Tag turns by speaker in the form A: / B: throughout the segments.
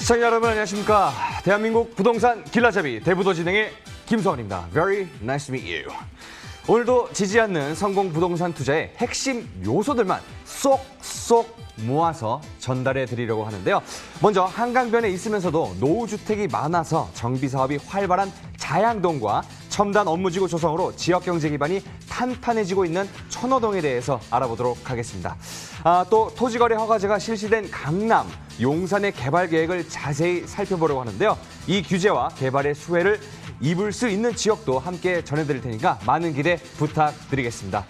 A: 시청자 여러분 안녕하십니까. 대한민국 부동산 길라잡이 대부도 진행의 김성원입니다. Very nice to meet you. 오늘도 지지 않는 성공 부동산 투자의 핵심 요소들만 쏙쏙 모아서 전달해 드리려고 하는데요. 먼저 한강변에 있으면서도 노후주택이 많아서 정비사업이 활발한 자양동과 첨단 업무지구 조성으로 지역경제 기반이 탄탄해지고 있는 천호동에 대해서 알아보도록 하겠습니다. 또 토지거래 허가제가 실시된 강남, 용산의 개발 계획을 자세히 살펴보려고 하는데요. 이 규제와 개발의 수혜를 입을 수 있는 지역도 함께 전해드릴 테니까 많은 기대 부탁드리겠습니다.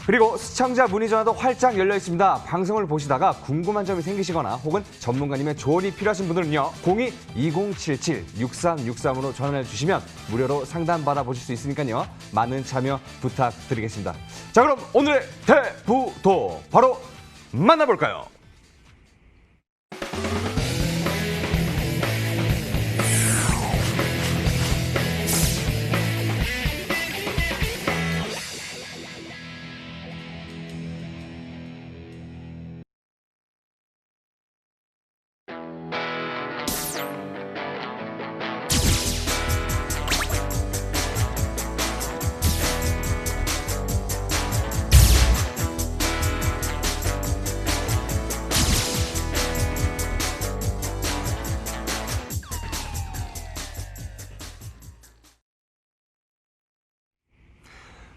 A: 그리고 시청자 문의 전화도 활짝 열려 있습니다. 방송을 보시다가 궁금한 점이 생기시거나 혹은 전문가님의 조언이 필요하신 분들은요. 02-2077-6363으로 전화해 주시면 무료로 상담 받아보실 수 있으니까요. 많은 참여 부탁드리겠습니다. 자, 그럼 오늘의 대부도 바로 만나볼까요?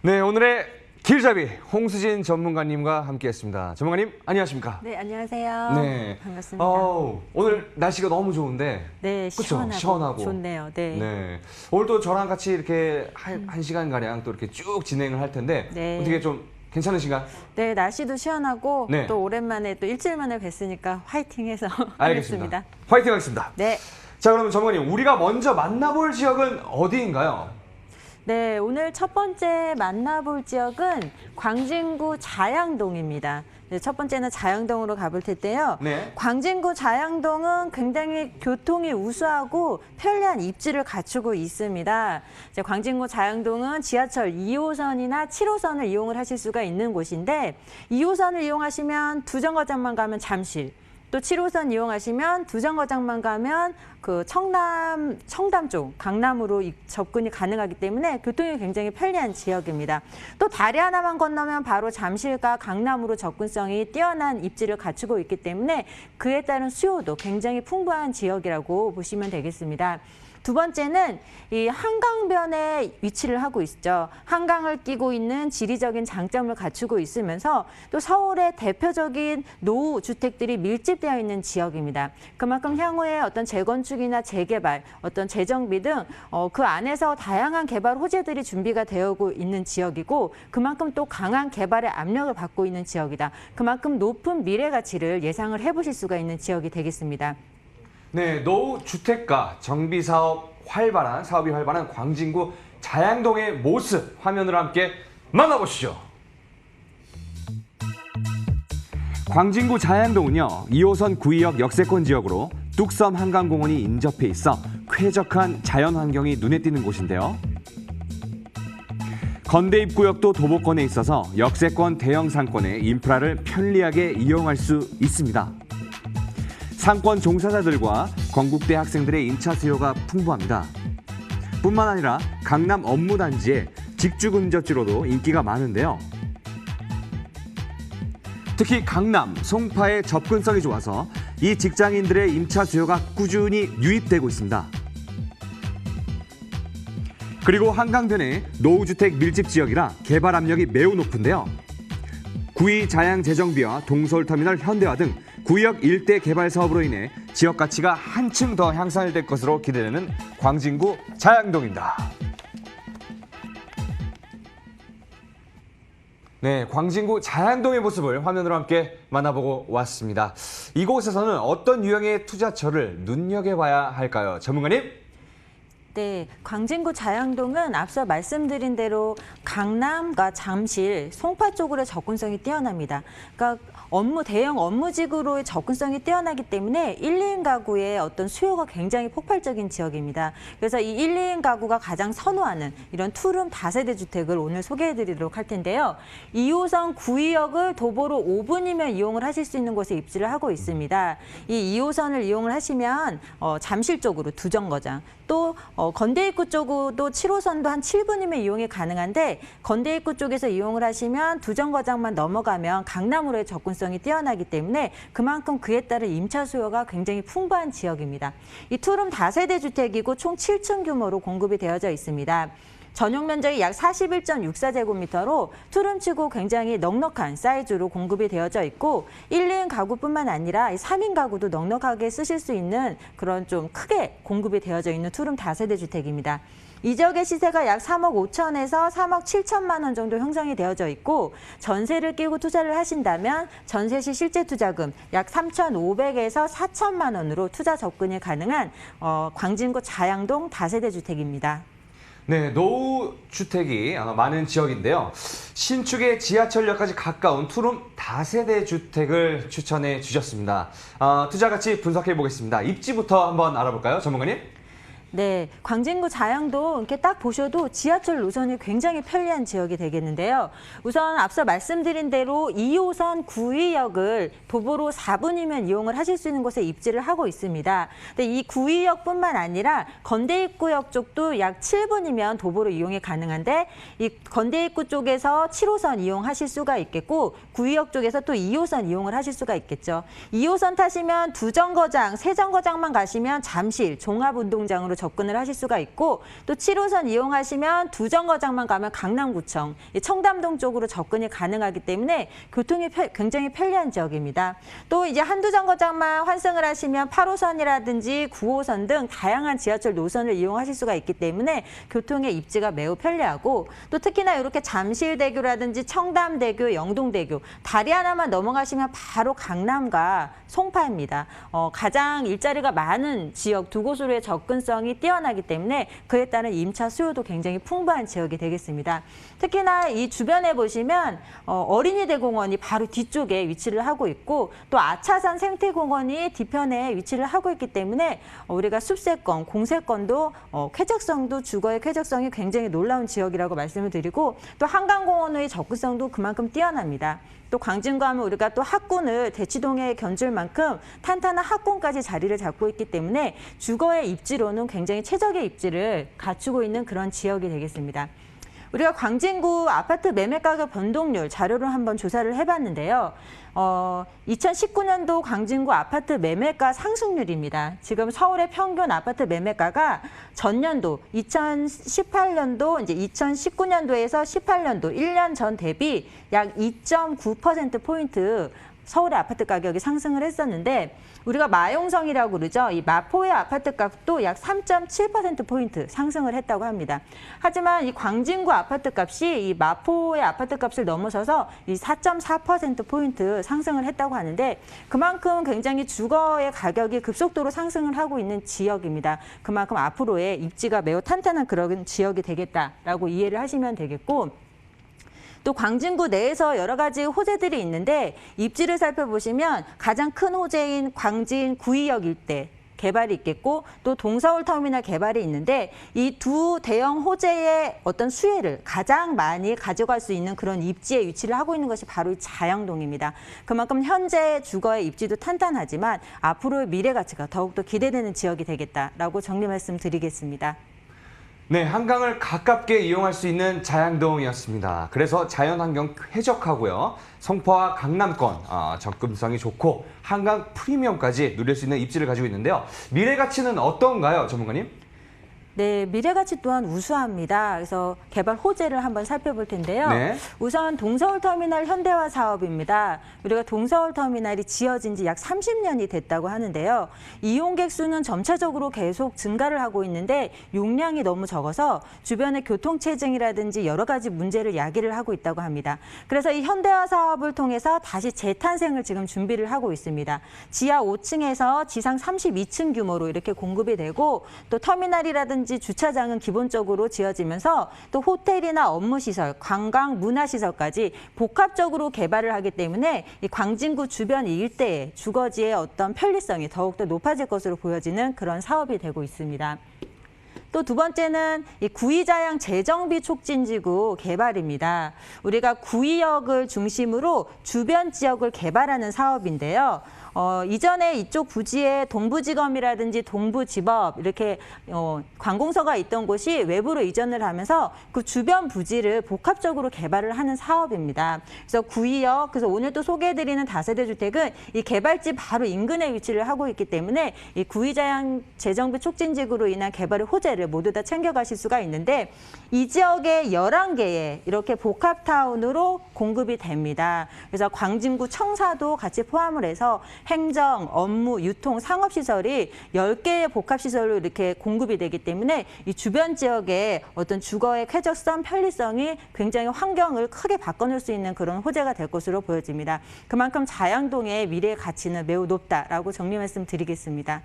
A: 네, 오늘의 길잡이 홍수진 전문가님과 함께했습니다. 전문가님, 안녕하십니까?
B: 네, 안녕하세요.
A: 네,
B: 반갑습니다.
A: 오늘 날씨가 너무 좋은데,
B: 네,
A: 그쵸? 시원하고
B: 좋네요. 네.
A: 네, 오늘 또 저랑 같이 이렇게 한 시간 가량 또 이렇게 쭉 진행을 할 텐데
B: 네.
A: 어떻게 좀 괜찮으신가요?
B: 네, 날씨도 시원하고
A: 네.
B: 또 오랜만에 또 일주일 만에 뵀으니까 화이팅해서
A: 알겠습니다.
B: 하겠습니다.
A: 화이팅 하겠습니다.
B: 네.
A: 자, 그러면 전문가님, 우리가 먼저 만나볼 지역은 어디인가요?
B: 네, 오늘 첫 번째 만나볼 지역은 광진구 자양동입니다. 네, 첫 번째는 자양동으로 가볼 텐데요.
A: 네.
B: 광진구 자양동은 굉장히 교통이 우수하고 편리한 입지를 갖추고 있습니다. 이제 광진구 자양동은 지하철 2호선이나 7호선을 이용을 하실 수가 있는 곳인데 2호선을 이용하시면 두 정거장만 가면 잠실, 또 7호선 이용하시면 두 정거장만 가면 그 청담 쪽 강남으로 접근이 가능하기 때문에 교통이 굉장히 편리한 지역입니다. 또 다리 하나만 건너면 바로 잠실과 강남으로 접근성이 뛰어난 입지를 갖추고 있기 때문에 그에 따른 수요도 굉장히 풍부한 지역이라고 보시면 되겠습니다. 두 번째는 이 한강변에 위치를 하고 있죠. 한강을 끼고 있는 지리적인 장점을 갖추고 있으면서 또 서울의 대표적인 노후 주택들이 밀집되어 있는 지역입니다. 그만큼 향후에 어떤 재건축이나 재개발, 어떤 재정비 등 그 안에서 다양한 개발 호재들이 준비가 되어오고 있는 지역이고 그만큼 또 강한 개발의 압력을 받고 있는 지역이다. 그만큼 높은 미래 가치를 예상을 해보실 수가 있는 지역이 되겠습니다.
A: 네, 노후 주택가 정비 사업이 활발한 광진구 자양동의 모습 화면으로 함께 만나보시죠. 광진구 자양동은요, 2호선 구의역 역세권 지역으로 뚝섬 한강공원이 인접해 있어 쾌적한 자연 환경이 눈에 띄는 곳인데요. 건대 입구역도 도보권에 있어서 역세권 대형 상권의 인프라를 편리하게 이용할 수 있습니다. 상권 종사자들과 건국대 학생들의 인차 수요가 풍부합니다. 뿐만 아니라 강남 업무단지의 직주근접지로도 인기가 많은데요. 특히 강남, 송파의 접근성이 좋아서 이 직장인들의 임차 수요가 꾸준히 유입되고 있습니다. 그리고 한강변의 노후주택 밀집 지역이라 개발 압력이 매우 높은데요. 구의 자양 재정비와 동서울터미널 현대화 등 구역 일대 개발 사업으로 인해 지역 가치가 한층 더 향상될 것으로 기대되는 광진구 자양동입니다. 네, 광진구 자양동의 모습을 화면으로 함께 만나보고 왔습니다. 이곳에서는 어떤 유형의 투자처를 눈여겨봐야 할까요? 전문가님?
B: 네, 광진구 자양동은 앞서 말씀드린 대로 강남과 잠실, 송파 쪽으로 접근성이 뛰어납니다. 그러니까 대형 업무직으로의 접근성이 뛰어나기 때문에 1, 2인 가구의 어떤 수요가 굉장히 폭발적인 지역입니다. 그래서 이 1, 2인 가구가 가장 선호하는 이런 투룸 다세대 주택을 오늘 소개해드리도록 할 텐데요. 2호선 구의역을 도보로 5분이면 이용을 하실 수 있는 곳에 입지를 하고 있습니다. 이 2호선을 이용을 하시면 잠실 쪽으로 두정거장, 또 건대입구 쪽으로도 7호선도 한 7분이면 이용이 가능한데 건대입구 쪽에서 이용을 하시면 두정거장만 넘어가면 강남으로의 접근성이 뛰어나기 때문에 그만큼 그에 따른 임차 수요가 굉장히 풍부한 지역입니다. 이 투룸 다세대 주택이고 총 7층 규모로 공급이 되어져 있습니다. 전용 면적이 약 41.64제곱미터로 투룸치고 굉장히 넉넉한 사이즈로 공급이 되어져 있고 1, 2인 가구뿐만 아니라 3인 가구도 넉넉하게 쓰실 수 있는 그런 좀 크게 공급이 되어져 있는 투룸 다세대 주택입니다. 이 지역의 시세가 약 3억 5천에서 3억 7천만 원 정도 형성이 되어져 있고 전세를 끼고 투자를 하신다면 전세 시 실제 투자금 약 3,500에서 4천만 원으로 투자 접근이 가능한 광진구 자양동 다세대 주택입니다.
A: 네, 노후 주택이 많은 지역인데요. 신축의 지하철역까지 가까운 투룸 다세대 주택을 추천해 주셨습니다. 투자 가치 분석해 보겠습니다. 입지부터 한번 알아볼까요, 전문가님?
B: 네, 광진구 자양동 이렇게 딱 보셔도 지하철 노선이 굉장히 편리한 지역이 되겠는데요. 우선 앞서 말씀드린 대로 2호선 구의역을 도보로 4분이면 이용을 하실 수 있는 곳에 입지를 하고 있습니다. 근데 이 구의역뿐만 아니라 건대입구역 쪽도 약 7분이면 도보로 이용이 가능한데 이 건대입구 쪽에서 7호선 이용하실 수가 있겠고 구의역 쪽에서 또 2호선 이용을 하실 수가 있겠죠. 2호선 타시면 두정거장, 세정거장만 가시면 잠실 종합운동장으로 접근을 하실 수가 있고 또 7호선 이용하시면 두정거장만 가면 강남구청, 청담동 쪽으로 접근이 가능하기 때문에 교통이 굉장히 편리한 지역입니다. 또 이제 한두 정거장만 환승을 하시면 8호선이라든지 9호선 등 다양한 지하철 노선을 이용하실 수가 있기 때문에 교통의 입지가 매우 편리하고 또 특히나 이렇게 잠실대교라든지 청담대교, 영동대교 다리 하나만 넘어가시면 바로 강남과 송파입니다. 가장 일자리가 많은 지역 두 곳으로의 접근성이 뛰어나기 때문에 그에 따른 임차 수요도 굉장히 풍부한 지역이 되겠습니다. 특히나 이 주변에 보시면 어린이대공원이 바로 뒤쪽에 위치를 하고 있고 또 아차산 생태공원이 뒤편에 위치를 하고 있기 때문에 우리가 숲세권, 공세권도 쾌적성도 주거의 쾌적성이 굉장히 놀라운 지역이라고 말씀을 드리고 또 한강공원의 접근성도 그만큼 뛰어납니다. 또 광진구 하면 우리가 또 학군을 대치동에 견줄 만큼 탄탄한 학군까지 자리를 잡고 있기 때문에 주거의 입지로는 굉장히 최적의 입지를 갖추고 있는 그런 지역이 되겠습니다. 우리가 광진구 아파트 매매 가격 변동률 자료를 한번 조사를 해봤는데요. 2019년도 광진구 아파트 매매가 상승률입니다. 지금 서울의 평균 아파트 매매가가 전년도 2018년도 이제 2019년도에서 18년도 1년 전 대비 약 2.9%포인트 서울의 아파트 가격이 상승을 했었는데 우리가 마용성이라고 그러죠. 이 마포의 아파트 값도 약 3.7%포인트 상승을 했다고 합니다. 하지만 이 광진구 아파트 값이 이 마포의 아파트 값을 넘어서서 이 4.4%포인트 상승을 했다고 하는데 그만큼 굉장히 주거의 가격이 급속도로 상승을 하고 있는 지역입니다. 그만큼 앞으로의 입지가 매우 탄탄한 그런 지역이 되겠다라고 이해를 하시면 되겠고 또 광진구 내에서 여러 가지 호재들이 있는데 입지를 살펴보시면 가장 큰 호재인 광진 구의역 일대 개발이 있겠고 또 동서울 터미널 개발이 있는데 이 두 대형 호재의 어떤 수혜를 가장 많이 가져갈 수 있는 그런 입지에 위치를 하고 있는 것이 바로 이 자양동입니다. 그만큼 현재 주거의 입지도 탄탄하지만 앞으로의 미래 가치가 더욱더 기대되는 지역이 되겠다라고 정리 말씀드리겠습니다.
A: 네, 한강을 가깝게 이용할 수 있는 자양동이었습니다. 그래서 자연환경 쾌적하고요. 송파와 강남권 접근성이 좋고 한강 프리미엄까지 누릴 수 있는 입지를 가지고 있는데요. 미래 가치는 어떤가요, 전문가님?
B: 네, 미래 가치 또한 우수합니다. 그래서 개발 호재를 한번 살펴볼 텐데요.
A: 네.
B: 우선 동서울 터미널 현대화 사업입니다. 우리가 동서울 터미널이 지어진 지 약 30년이 됐다고 하는데요. 이용객 수는 점차적으로 계속 증가를 하고 있는데 용량이 너무 적어서 주변의 교통체증이라든지 여러 가지 문제를 야기를 하고 있다고 합니다. 그래서 이 현대화 사업을 통해서 다시 재탄생을 지금 준비를 하고 있습니다. 지하 5층에서 지상 32층 규모로 이렇게 공급이 되고 또 터미널이라든지 공원이라든지 주차장은 기본적으로 지어지면서 또 호텔이나 업무시설, 관광, 문화시설까지 복합적으로 개발을 하기 때문에 이 광진구 주변 일대의 주거지의 어떤 편리성이 더욱더 높아질 것으로 보여지는 그런 사업이 되고 있습니다. 또 두 번째는 이 구의자양 재정비 촉진지구 개발입니다. 우리가 구의역을 중심으로 주변 지역을 개발하는 사업인데요. 이전에 이쪽 부지에 동부지검이라든지 동부지법 이렇게 관공서가 있던 곳이 외부로 이전을 하면서 그 주변 부지를 복합적으로 개발을 하는 사업입니다. 그래서 구의역, 그래서 오늘 또 소개해드리는 다세대 주택은 이 개발지 바로 인근에 위치를 하고 있기 때문에 이 구의자양 재정비 촉진지구로 인한 개발의 호재를 모두 다 챙겨가실 수가 있는데 이 지역에 11개의 이렇게 복합타운으로 공급이 됩니다. 그래서 광진구 청사도 같이 포함을 해서 행정, 업무, 유통, 상업시설이 10개의 복합시설로 이렇게 공급이 되기 때문에 이 주변 지역의 어떤 주거의 쾌적성, 편리성이 굉장히 환경을 크게 바꿔놓을 수 있는 그런 호재가 될 것으로 보여집니다. 그만큼 자양동의 미래의 가치는 매우 높다라고 정리 말씀드리겠습니다.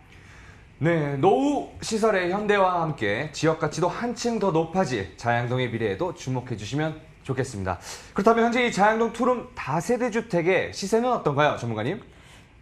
A: 네, 노후 시설의 현대화와 함께 지역 가치도 한층 더 높아질 자양동의 미래에도 주목해 주시면 좋겠습니다. 그렇다면 현재 이 자양동 투룸 다세대 주택의 시세는 어떤가요, 전문가님?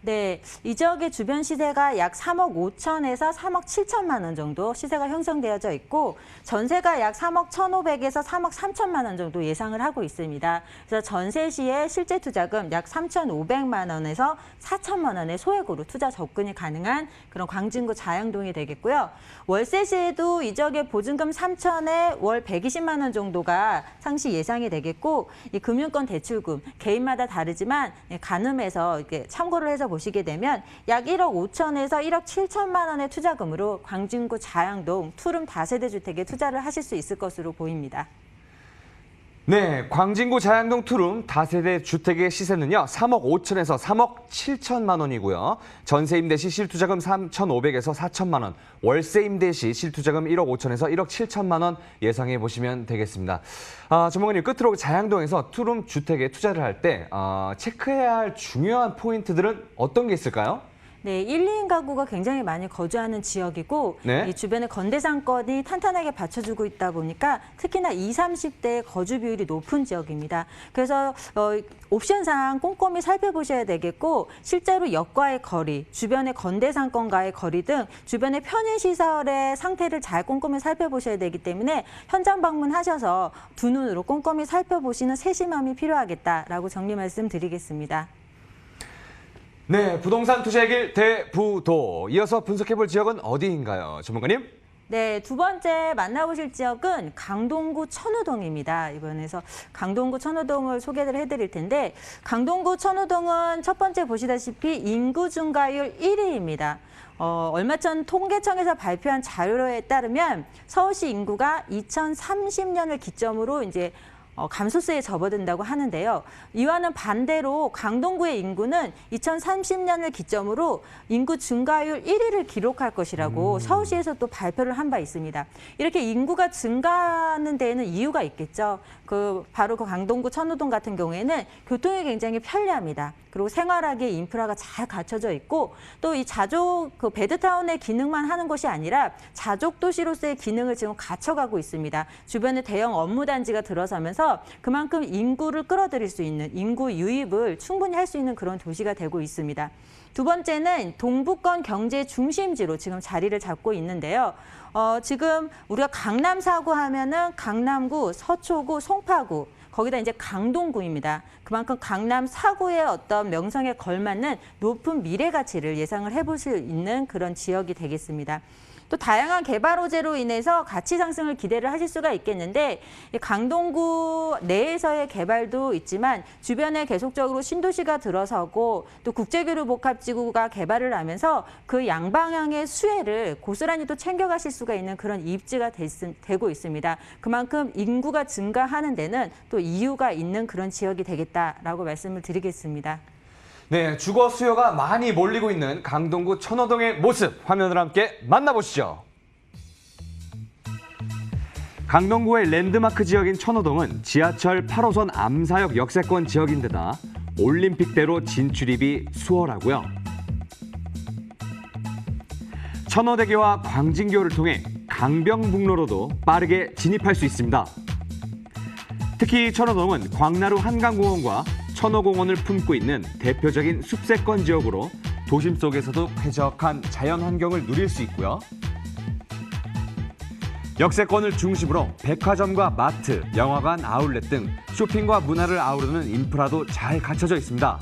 B: 네, 이 지역의 주변 시세가 약 3억 5천에서 3억 7천만 원 정도 시세가 형성되어져 있고 전세가 약 3억 1,500에서 3억 3천만 원 정도 예상을 하고 있습니다. 그래서 전세 시에 실제 투자금 약 3,500만 원에서 4천만 원의 소액으로 투자 접근이 가능한 그런 광진구 자양동이 되겠고요. 월세 시에도 이 지역의 보증금 3천에 월 120만 원 정도가 상시 예상이 되겠고 이 금융권 대출금 개인마다 다르지만 가늠해서 이렇게 참고를 해서 보시게 되면 약 1억 5천에서 1억 7천만 원의 투자금으로 광진구 자양동 투룸 다세대 주택에 투자를 하실 수 있을 것으로 보입니다.
A: 네, 광진구 자양동 투룸 다세대 주택의 시세는요. 3억 5천에서 3억 7천만 원이고요. 전세 임대 시 실투자금 3,500에서 4천만 원, 월세 임대 시 실투자금 1억 5천에서 1억 7천만 원 예상해 보시면 되겠습니다. 전문가님, 끝으로 자양동에서 투룸 주택에 투자를 할 때 체크해야 할 중요한 포인트들은 어떤 게 있을까요?
B: 네, 1, 2인 가구가 굉장히 많이 거주하는 지역이고
A: 네.
B: 이 주변에 건대상권이 탄탄하게 받쳐주고 있다 보니까 특히나 20, 30대의 거주 비율이 높은 지역입니다. 그래서 옵션상 꼼꼼히 살펴보셔야 되겠고 실제로 역과의 거리, 주변의 건대상권과의 거리 등 주변의 편의시설의 상태를 잘 꼼꼼히 살펴보셔야 되기 때문에 현장 방문하셔서 두 눈으로 꼼꼼히 살펴보시는 세심함이 필요하겠다라고 정리 말씀드리겠습니다.
A: 네, 부동산 투자의 길 대부도. 이어서 분석해볼 지역은 어디인가요, 전문가님?
B: 네, 두 번째 만나보실 지역은 강동구 천호동입니다. 이번에서 강동구 천호동을 소개를 해드릴 텐데 강동구 천호동은 첫 번째 보시다시피 인구 증가율 1위입니다. 얼마 전 통계청에서 발표한 자료에 따르면 서울시 인구가 2030년을 기점으로 이제 감소세에 접어든다고 하는데요. 이와는 반대로 강동구의 인구는 2030년을 기점으로 인구 증가율 1위를 기록할 것이라고 서울시에서 또 발표를 한 바 있습니다. 이렇게 인구가 증가하는 데에는 이유가 있겠죠. 바로 그 강동구 천호동 같은 경우에는 교통이 굉장히 편리합니다. 그리고 생활하기에 인프라가 잘 갖춰져 있고 또 이 자족 베드타운의 기능만 하는 것이 아니라 자족 도시로서의 기능을 지금 갖춰가고 있습니다. 주변에 대형 업무 단지가 들어서면서 그만큼 인구를 끌어들일 수 있는 인구 유입을 충분히 할 수 있는 그런 도시가 되고 있습니다. 두 번째는 동부권 경제 중심지로 지금 자리를 잡고 있는데요. 지금 우리가 강남 사구 하면은 강남구, 서초구, 송파구, 거기다 이제 강동구입니다. 그만큼 강남 사구의 어떤 명성에 걸맞는 높은 미래 가치를 예상을 해볼 수 있는 그런 지역이 되겠습니다. 또 다양한 개발 호재로 인해서 가치 상승을 기대를 하실 수가 있겠는데 강동구 내에서의 개발도 있지만 주변에 계속적으로 신도시가 들어서고 또 국제교류 복합지구가 개발을 하면서 그 양방향의 수혜를 고스란히 또 챙겨가실 수가 있는 그런 입지가 되고 있습니다. 그만큼 인구가 증가하는 데는 또 이유가 있는 그런 지역이 되겠다라고 말씀을 드리겠습니다.
A: 네, 주거 수요가 많이 몰리고 있는 강동구 천호동의 모습 화면으로 함께 만나보시죠. 강동구의 랜드마크 지역인 천호동은 지하철 8호선 암사역 역세권 지역인데다 올림픽대로 진출입이 수월하고요. 천호대교와 광진교를 통해 강병북로로도 빠르게 진입할 수 있습니다. 특히 천호동은 광나루 한강공원과 천호공원을 품고 있는 대표적인 숲세권 지역으로 도심 속에서도 쾌적한 자연환경을 누릴 수 있고요. 역세권을 중심으로 백화점과 마트, 영화관, 아울렛 등 쇼핑과 문화를 아우르는 인프라도 잘 갖춰져 있습니다.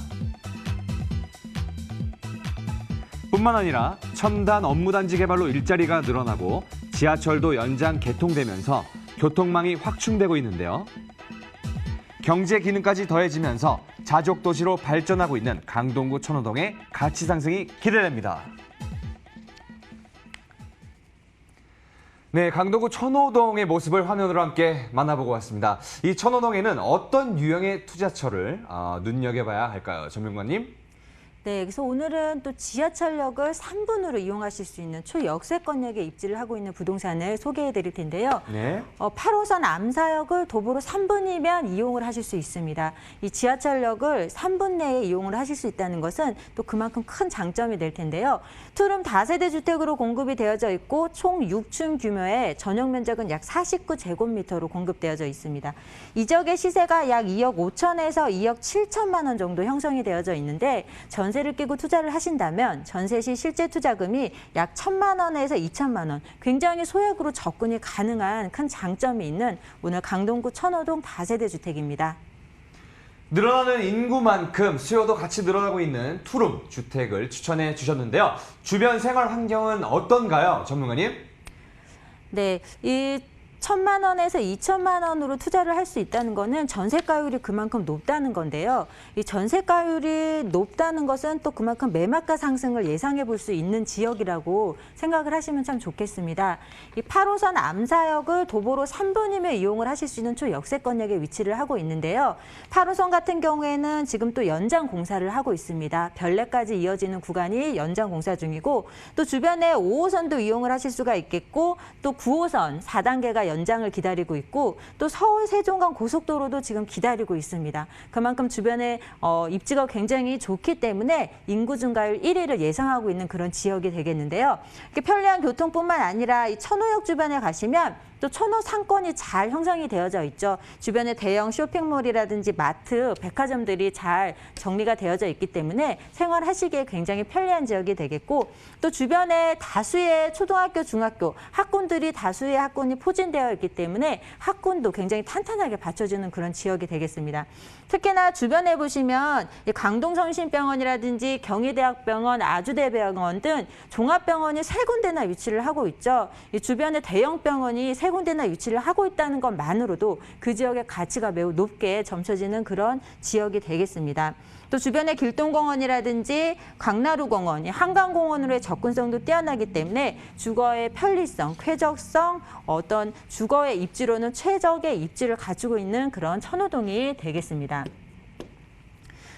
A: 뿐만 아니라 첨단 업무단지 개발로 일자리가 늘어나고 지하철도 연장 개통되면서 교통망이 확충되고 있는데요. 경제 기능까지 더해지면서 자족 도시로 발전하고 있는 강동구 천호동의 가치 상승이 기대됩니다. 네, 강동구 천호동의 모습을 화면으로 함께 만나보고 왔습니다. 이 천호동에는 어떤 유형의 투자처를 눈여겨봐야 할까요, 전문가님?
B: 네, 그래서 오늘은 또 지하철역을 3분으로 이용하실 수 있는 초역세권역에 입지를 하고 있는 부동산을 소개해 드릴 텐데요.
A: 네.
B: 8호선 암사역을 도보로 3분이면 이용을 하실 수 있습니다. 이 지하철역을 3분 내에 이용을 하실 수 있다는 것은 또 그만큼 큰 장점이 될 텐데요. 투룸 다세대 주택으로 공급이 되어져 있고 총 6층 규모의 전용 면적은 약 49제곱미터로 공급되어져 있습니다. 이 지역의 시세가 약 2억 5천에서 2억 7천만 원 정도 형성이 되어져 있는데 전세를 끼고 투자를 하신다면 전세 시 실제 투자금이 약 1,000만 원에서 2천만 원, 굉장히 소액으로 접근이 가능한 큰 장점이 있는 오늘 강동구 천호동 다세대 주택입니다.
A: 늘어나는 인구만큼 수요도 같이 늘어나고 있는 투룸 주택을 추천해 주셨는데요. 주변 생활 환경은 어떤가요, 전문가님?
B: 네, 이 1,000만 원에서 2천만 원으로 투자를 할 수 있다는 거는 전세가율이 그만큼 높다는 건데요. 이 전세가율이 높다는 것은 또 그만큼 매물가 상승을 예상해 볼 수 있는 지역이라고 생각을 하시면 참 좋겠습니다. 이 8호선 암사역을 도보로 3분이면 이용을 하실 수 있는 초역세권역에 위치를 하고 있는데요. 8호선 같은 경우에는 지금 또 연장 공사를 하고 있습니다. 별내까지 이어지는 구간이 연장 공사 중이고 또 주변에 5호선도 이용을 하실 수가 있겠고 또 9호선 4단계가 연장을 기다리고 있고 또 서울 세종간 고속도로도 지금 기다리고 있습니다. 그만큼 주변에 입지가 굉장히 좋기 때문에 인구 증가율 1위를 예상하고 있는 그런 지역이 되겠는데요. 이렇게 편리한 교통뿐만 아니라 이 천호역 주변에 가시면 또 천호 상권이 잘 형성이 되어져 있죠. 주변에 대형 쇼핑몰이라든지 마트, 백화점들이 잘 정리가 되어져 있기 때문에 생활하시기에 굉장히 편리한 지역이 되겠고 또 주변에 다수의 초등학교, 중학교 학군들이 다수의 학군이 포진되어 있기 때문에 학군도 굉장히 탄탄하게 받쳐주는 그런 지역이 되겠습니다. 특히나 주변에 보시면 강동성심병원이라든지 경희대학병원, 아주대병원 등 종합병원이 3군데나 위치를 하고 있죠. 이 주변에 대형 병원이 3군데나 위치를 하고 있다는 것만으로도 그 지역의 가치가 매우 높게 점쳐지는 그런 지역이 되겠습니다. 또 주변에 길동공원이라든지 광나루공원, 한강공원으로의 접근성도 뛰어나기 때문에 주거의 편리성, 쾌적성, 어떤 주거의 입지로는 최적의 입지를 가지고 있는 그런 천호동이 되겠습니다.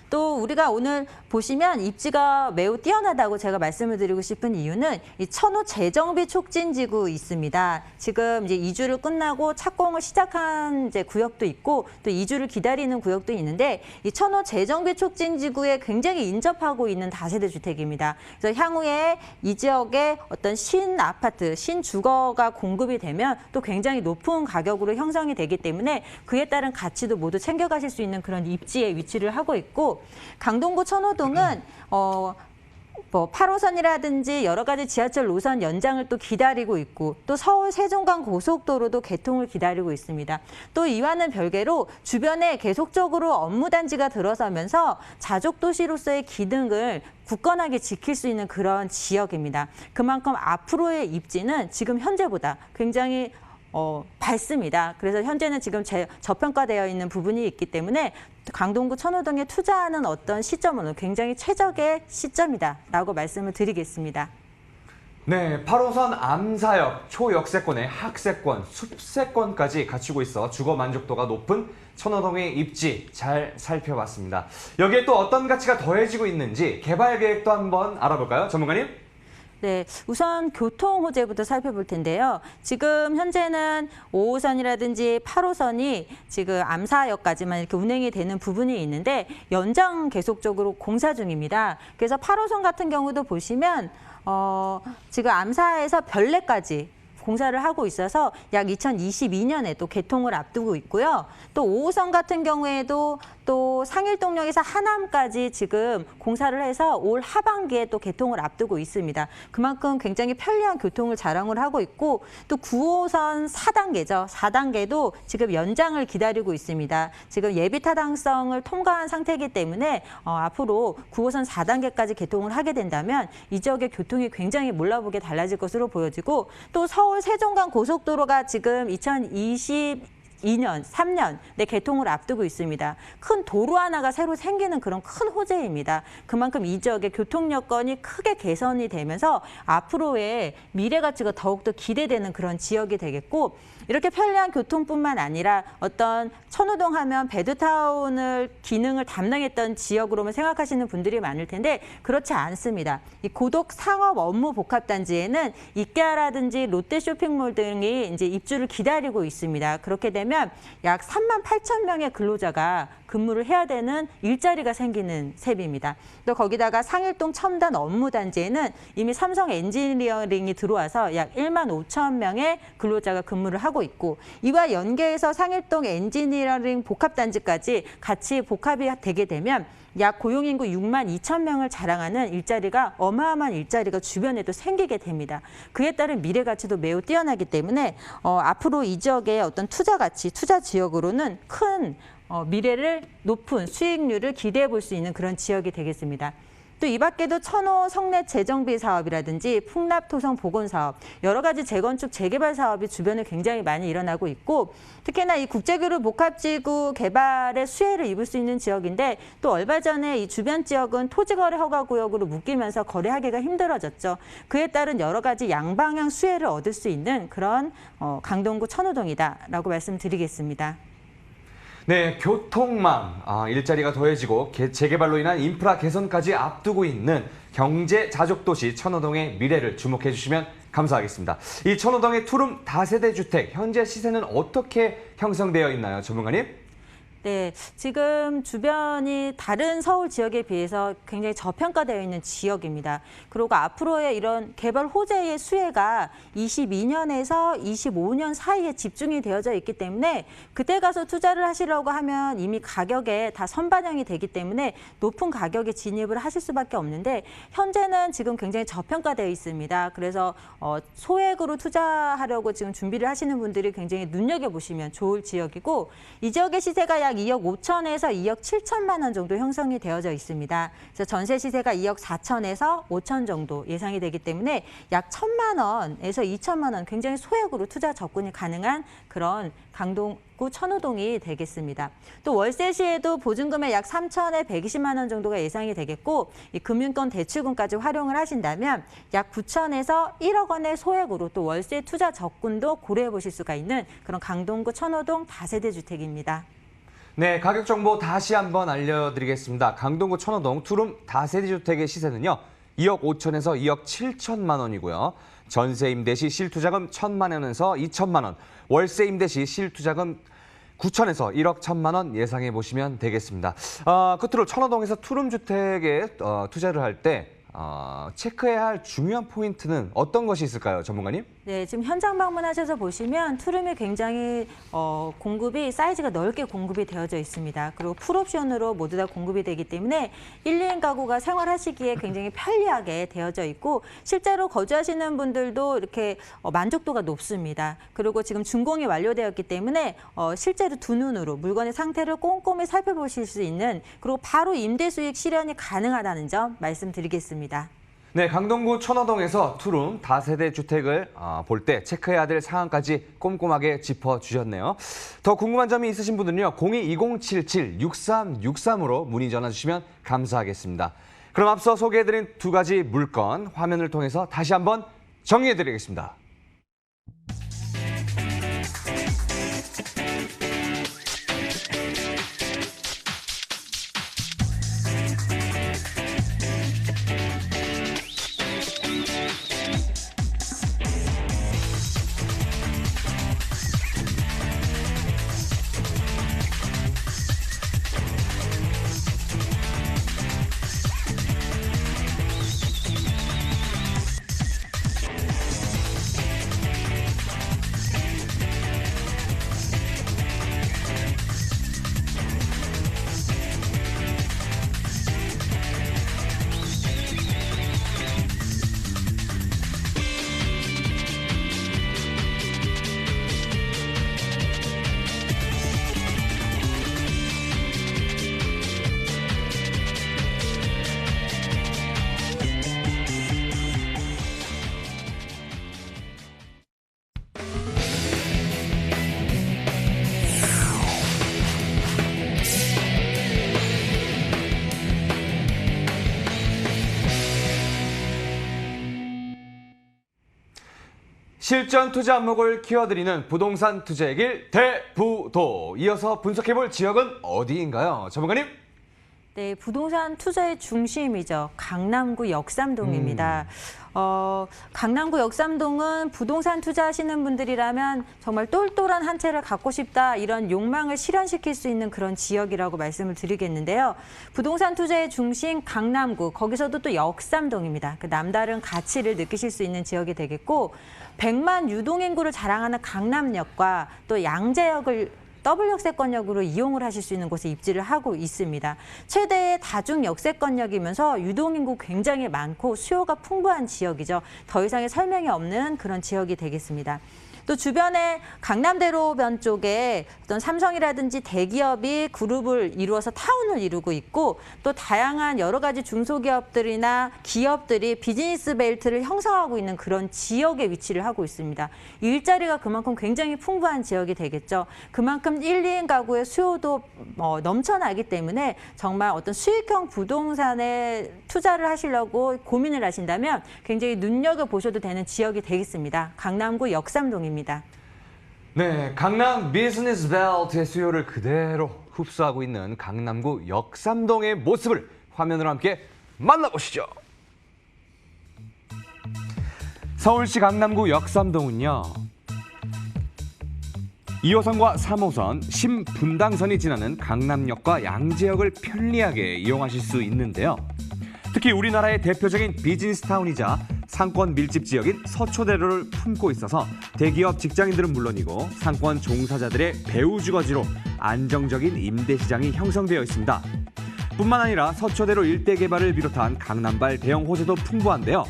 B: 또 우리가 오늘 보시면 입지가 매우 뛰어나다고 제가 말씀을 드리고 싶은 이유는 이 천호 재정비 촉진지구 있습니다. 지금 이제 이주를 끝나고 착공을 시작한 이제 구역도 있고 또 이주를 기다리는 구역도 있는데 이 천호 재정비 촉진지구에 굉장히 인접하고 있는 다세대 주택입니다. 그래서 향후에 이 지역에 어떤 신 아파트, 신 주거가 공급이 되면 또 굉장히 높은 가격으로 형성이 되기 때문에 그에 따른 가치도 모두 챙겨가실 수 있는 그런 입지에 위치를 하고 있고 강동구 천호동은 8호선이라든지 여러 가지 지하철 노선 연장을 또 기다리고 있고 또 서울 세종간 고속도로도 개통을 기다리고 있습니다. 또 이와는 별개로 주변에 계속적으로 업무단지가 들어서면서 자족도시로서의 기능을 굳건하게 지킬 수 있는 그런 지역입니다. 그만큼 앞으로의 입지는 지금 현재보다 굉장히 밝습니다. 그래서 현재는 지금 저평가되어 있는 부분이 있기 때문에 강동구 천호동에 투자하는 어떤 시점은 굉장히 최적의 시점이다라고 말씀을 드리겠습니다.
A: 네, 8호선 암사역, 초역세권에 학세권, 숲세권까지 갖추고 있어 주거 만족도가 높은 천호동의 입지 잘 살펴봤습니다. 여기에 또 어떤 가치가 더해지고 있는지 개발 계획도 한번 알아볼까요, 전문가님?
B: 네, 우선 교통 호재부터 살펴볼 텐데요. 지금 현재는 5호선이라든지 8호선이 지금 암사역까지만 이렇게 운행이 되는 부분이 있는데 연장 계속적으로 공사 중입니다. 그래서 8호선 같은 경우도 보시면 지금 암사에서 별내까지 공사를 하고 있어서 약 2022년에 또 개통을 앞두고 있고요. 또 5호선 같은 경우에도 또 상일동역에서 하남까지 지금 공사를 해서 올 하반기에 또 개통을 앞두고 있습니다. 그만큼 굉장히 편리한 교통을 자랑을 하고 있고 또 9호선 4단계죠. 4단계도 지금 연장을 기다리고 있습니다. 지금 예비 타당성을 통과한 상태이기 때문에 앞으로 9호선 4단계까지 개통을 하게 된다면 이 지역의 교통이 굉장히 몰라보게 달라질 것으로 보여지고 또 서울 세종간 고속도로가 지금 2022년, 3년 개통을 앞두고 있습니다. 큰 도로 하나가 새로 생기는 그런 큰 호재입니다. 그만큼 이 지역의 교통 여건이 크게 개선이 되면서 앞으로의 미래 가치가 더욱더 기대되는 그런 지역이 되겠고 이렇게 편리한 교통뿐만 아니라 어떤 천호동 하면 베드타운을 기능을 담당했던 지역으로만 생각하시는 분들이 많을 텐데 그렇지 않습니다. 이 고덕 상업 업무 복합단지에는 이케아라든지 롯데 쇼핑몰 등이 이제 입주를 기다리고 있습니다. 그렇게 되면 약 3만 8천 명의 근로자가 근무를 해야 되는 일자리가 생기는 셈입니다. 또 거기다가 상일동 첨단 업무단지에는 이미 삼성 엔지니어링이 들어와서 약 1만 5천 명의 근로자가 근무를 하고 있고 이와 연계해서 상일동 엔지니어링 복합단지까지 같이 복합이 되게 되면 약 고용인구 6만 2천 명을 자랑하는 일자리가 어마어마한 일자리가 주변에도 생기게 됩니다. 그에 따른 미래 가치도 매우 뛰어나기 때문에 앞으로 이 지역의 어떤 투자 가치, 투자 지역으로는 큰 미래를 높은 수익률을 기대해 볼 수 있는 그런 지역이 되겠습니다. 또 이 밖에도 천호 성내 재정비 사업이라든지 풍납 토성 복원 사업, 여러 가지 재건축 재개발 사업이 주변에 굉장히 많이 일어나고 있고 특히나 이 국제교류 복합지구 개발의 수혜를 입을 수 있는 지역인데 또 얼마 전에 이 주변 지역은 토지거래 허가구역으로 묶이면서 거래하기가 힘들어졌죠. 그에 따른 여러 가지 양방향 수혜를 얻을 수 있는 그런 강동구 천호동이다라고 말씀드리겠습니다.
A: 네, 교통망, 일자리가 더해지고 재개발로 인한 인프라 개선까지 앞두고 있는 경제 자족도시 천호동의 미래를 주목해 주시면 감사하겠습니다. 이 천호동의 투룸 다세대 주택, 현재 시세는 어떻게 형성되어 있나요, 전문가님?
B: 네, 지금 주변이 다른 서울 지역에 비해서 굉장히 저평가되어 있는 지역입니다. 그리고 앞으로의 이런 개발 호재의 수혜가 22년에서 25년 사이에 집중이 되어져 있기 때문에 그때 가서 투자를 하시려고 하면 이미 가격에 다 선반영이 되기 때문에 높은 가격에 진입을 하실 수밖에 없는데 현재는 지금 굉장히 저평가되어 있습니다. 그래서 소액으로 투자하려고 지금 준비를 하시는 분들이 굉장히 눈여겨보시면 좋을 지역이고 이 지역의 시세가 약 2억 5천에서 2억 7천만 원 정도 형성이 되어져 있습니다. 그래서 전세 시세가 2억 4천에서 5천 정도 예상이 되기 때문에 약 1천만 원에서 2천만 원 굉장히 소액으로 투자 접근이 가능한 그런 강동구 천호동이 되겠습니다. 또 월세 시에도 보증금의 약 3천에 120만 원 정도가 예상이 되겠고 이 금융권 대출금까지 활용을 하신다면 약 9천에서 1억 원의 소액으로 또 월세 투자 접근도 고려해 보실 수가 있는 그런 강동구 천호동 다세대 주택입니다.
A: 네, 가격 정보 다시 한번 알려드리겠습니다. 강동구 천호동 투룸 다세대 주택의 시세는요. 2억 5천에서 2억 7천만 원이고요. 전세 임대 시 실투자금 1천만 원에서 2천만 원, 월세 임대 시 실투자금 9천에서 1억 1천만 원 예상해 보시면 되겠습니다. 끝으로 천호동에서 투룸 주택에 투자를 할 때 체크해야 할 중요한 포인트는 어떤 것이 있을까요, 전문가님?
B: 네, 지금 현장 방문하셔서 보시면 투룸이 굉장히 공급이 사이즈가 넓게 공급이 되어져 있습니다. 그리고 풀옵션으로 모두 다 공급이 되기 때문에 1, 2인 가구가 생활하시기에 굉장히 편리하게 되어져 있고 실제로 거주하시는 분들도 이렇게 만족도가 높습니다. 그리고 지금 준공이 완료되었기 때문에 실제로 두 눈으로 물건의 상태를 꼼꼼히 살펴보실 수 있는 그리고 바로 임대 수익 실현이 가능하다는 점 말씀드리겠습니다.
A: 네, 강동구 천호동에서 투룸 다세대 주택을 볼 때 체크해야 될 사항까지 꼼꼼하게 짚어주셨네요. 더 궁금한 점이 있으신 분들은요. 02-2077-6363으로 문의 전화 주시면 감사하겠습니다. 그럼 앞서 소개해드린 두 가지 물건 화면을 통해서 다시 한번 정리해드리겠습니다. 실전 투자 안목을 키워드리는 부동산 투자의 길 대부도. 이어서 분석해볼 지역은 어디인가요? 전문가님?
B: 네, 부동산 투자의 중심이죠. 강남구 역삼동입니다. 강남구 역삼동은 부동산 투자하시는 분들이라면 정말 똘똘한 한 채를 갖고 싶다 이런 욕망을 실현시킬 수 있는 그런 지역이라고 말씀을 드리겠는데요. 부동산 투자의 중심 강남구, 거기서도 또 역삼동입니다. 그 남다른 가치를 느끼실 수 있는 지역이 되겠고 100만 유동인구를 자랑하는 강남역과 또 양재역을 더블 역세권역으로 이용을 하실 수 있는 곳에 입지를 하고 있습니다. 최대의 다중 역세권역이면서 유동인구 굉장히 많고 수요가 풍부한 지역이죠. 더 이상의 설명이 없는 그런 지역이 되겠습니다. 또 주변에 강남대로변 쪽에 어떤 삼성이라든지 대기업이 그룹을 이루어서 타운을 이루고 있고 또 다양한 여러 가지 중소기업들이나 기업들이 비즈니스 벨트를 형성하고 있는 그런 지역에 위치를 하고 있습니다. 일자리가 그만큼 굉장히 풍부한 지역이 되겠죠. 그만큼 1, 2인 가구의 수요도 넘쳐나기 때문에 정말 어떤 수익형 부동산에 투자를 하시려고 고민을 하신다면 굉장히 눈여겨보셔도 되는 지역이 되겠습니다. 강남구 역삼동입니다.
A: 네, 강남 비즈니스 벨트의 수요를 그대로 흡수하고 있는 강남구 역삼동의 모습을 화면으로 함께 만나보시죠. 서울시 강남구 역삼동은요, 2호선과 3호선 신분당선이 지나는 강남역과 양재역을 편리하게 이용하실 수 있는데요. 특히 우리나라의 대표적인 비즈니스 타운이자 상권 밀집 지역인 서초대로를 품고 있어서 대기업 직장인들은 물론이고 상권 종사자들의 배후 주거지로 안정적인 임대 시장이 형성되어 있습니다. 뿐만 아니라 서초대로 일대 개발을 비롯한 강남발 대형 호재도 풍부한데요.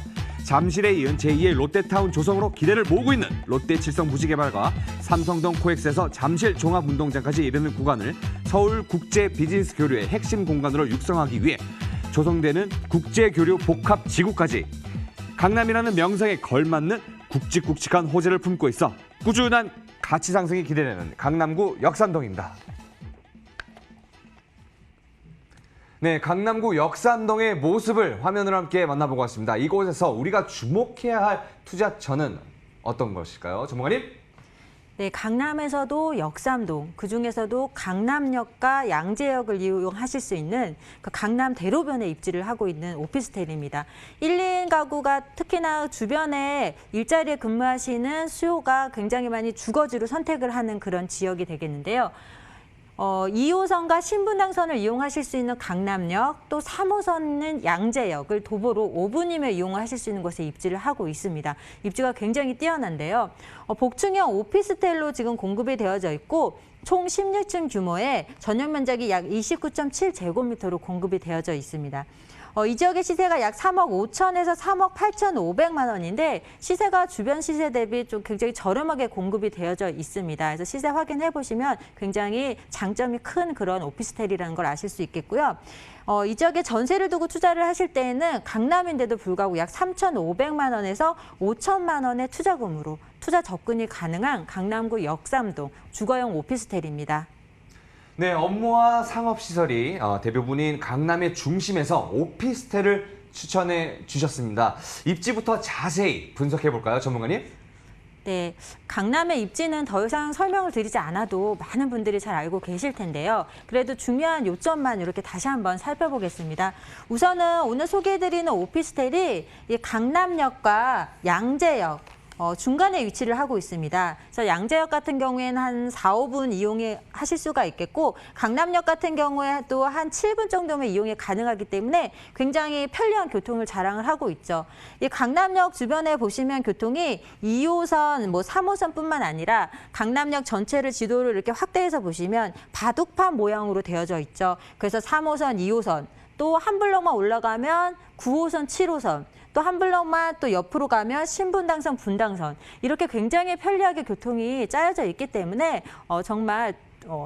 A: 잠실에 이은 제2의 롯데타운 조성으로 기대를 모으고 있는 롯데 칠성부지개발과 삼성동 코엑스에서 잠실 종합운동장까지 이르는 구간을 서울 국제 비즈니스 교류의 핵심 공간으로 육성하기 위해 조성되는 국제교류 복합지구까지 강남이라는 명성에 걸맞는 굵직굵직한 호재를 품고 있어 꾸준한 가치 상승이 기대되는 강남구 역삼동입니다. 네, 강남구 역삼동의 모습을 화면으로 함께 만나보고 왔습니다. 이곳에서 우리가 주목해야 할 투자처는 어떤 것일까요? 전문가님?
B: 네, 강남에서도 역삼동, 그중에서도 강남역과 양재역을 이용하실 수 있는 그 강남 대로변에 입지를 하고 있는 오피스텔입니다. 1, 2인 가구가 특히나 주변에 일자리에 근무하시는 수요가 굉장히 많이 주거지로 선택을 하는 그런 지역이 되겠는데요. 2호선과 신분당선을 이용하실 수 있는 강남역, 또 3호선은 양재역을 도보로 5분이면 이용하실 수 있는 곳에 입지를 하고 있습니다. 입지가 굉장히 뛰어난데요. 복층형 오피스텔로 지금 공급이 되어져 있고 총 16층 규모의 전용 면적이 약 29.7제곱미터로 공급이 되어져 있습니다. 이 지역의 시세가 약 3억 5천에서 3억 8,500만 원인데 시세가 주변 시세 대비 좀 굉장히 저렴하게 공급이 되어져 있습니다. 그래서 시세 확인해 보시면 굉장히 장점이 큰 그런 오피스텔이라는 걸 아실 수 있겠고요. 이 지역에 전세를 두고 투자를 하실 때에는 강남인데도 불구하고 약 3,500만 원에서 5천만 원의 투자금으로 투자 접근이 가능한 강남구 역삼동 주거용 오피스텔입니다.
A: 네, 업무와 상업시설이 대부분인 강남의 중심에서 오피스텔을 추천해 주셨습니다. 입지부터 자세히 분석해 볼까요, 전문가님?
B: 네, 강남의 입지는 더 이상 설명을 드리지 않아도 많은 분들이 잘 알고 계실 텐데요. 그래도 중요한 요점만 이렇게 다시 한번 살펴보겠습니다. 우선은 오늘 소개해드리는 오피스텔이 이 강남역과 양재역, 중간에 위치를 하고 있습니다. 그래서 양재역 같은 경우에는 한 4, 5분 이용하실 수가 있겠고 강남역 같은 경우에도 한 7분 정도면 이용이 가능하기 때문에 굉장히 편리한 교통을 자랑을 하고 있죠. 이 강남역 주변에 보시면 교통이 2호선, 3호선뿐만 아니라 강남역 전체를 지도를 이렇게 확대해서 보시면 바둑판 모양으로 되어져 있죠. 그래서 3호선, 2호선, 또 한 블럭만 올라가면 9호선, 7호선, 또 한 블럭만 또 옆으로 가면 신분당선, 분당선 이렇게 굉장히 편리하게 교통이 짜여져 있기 때문에 정말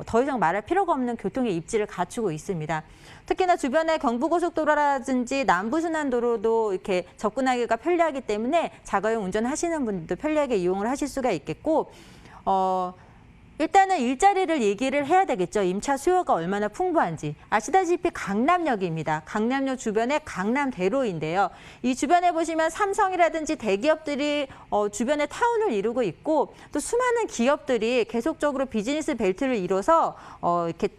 B: 더 이상 말할 필요가 없는 교통의 입지를 갖추고 있습니다. 특히나 주변에 경부고속도로라든지 남부순환도로도 이렇게 접근하기가 편리하기 때문에 자가용 운전하시는 분들도 편리하게 이용을 하실 수가 있겠고 일단은 일자리를 얘기를 해야 되겠죠. 임차 수요가 얼마나 풍부한지. 아시다시피 강남역입니다. 강남역 주변에 강남대로인데요. 이 주변에 보시면 삼성이라든지 대기업들이 주변에 타운을 이루고 있고 또 수많은 기업들이 계속적으로 비즈니스 벨트를 이뤄서 이렇게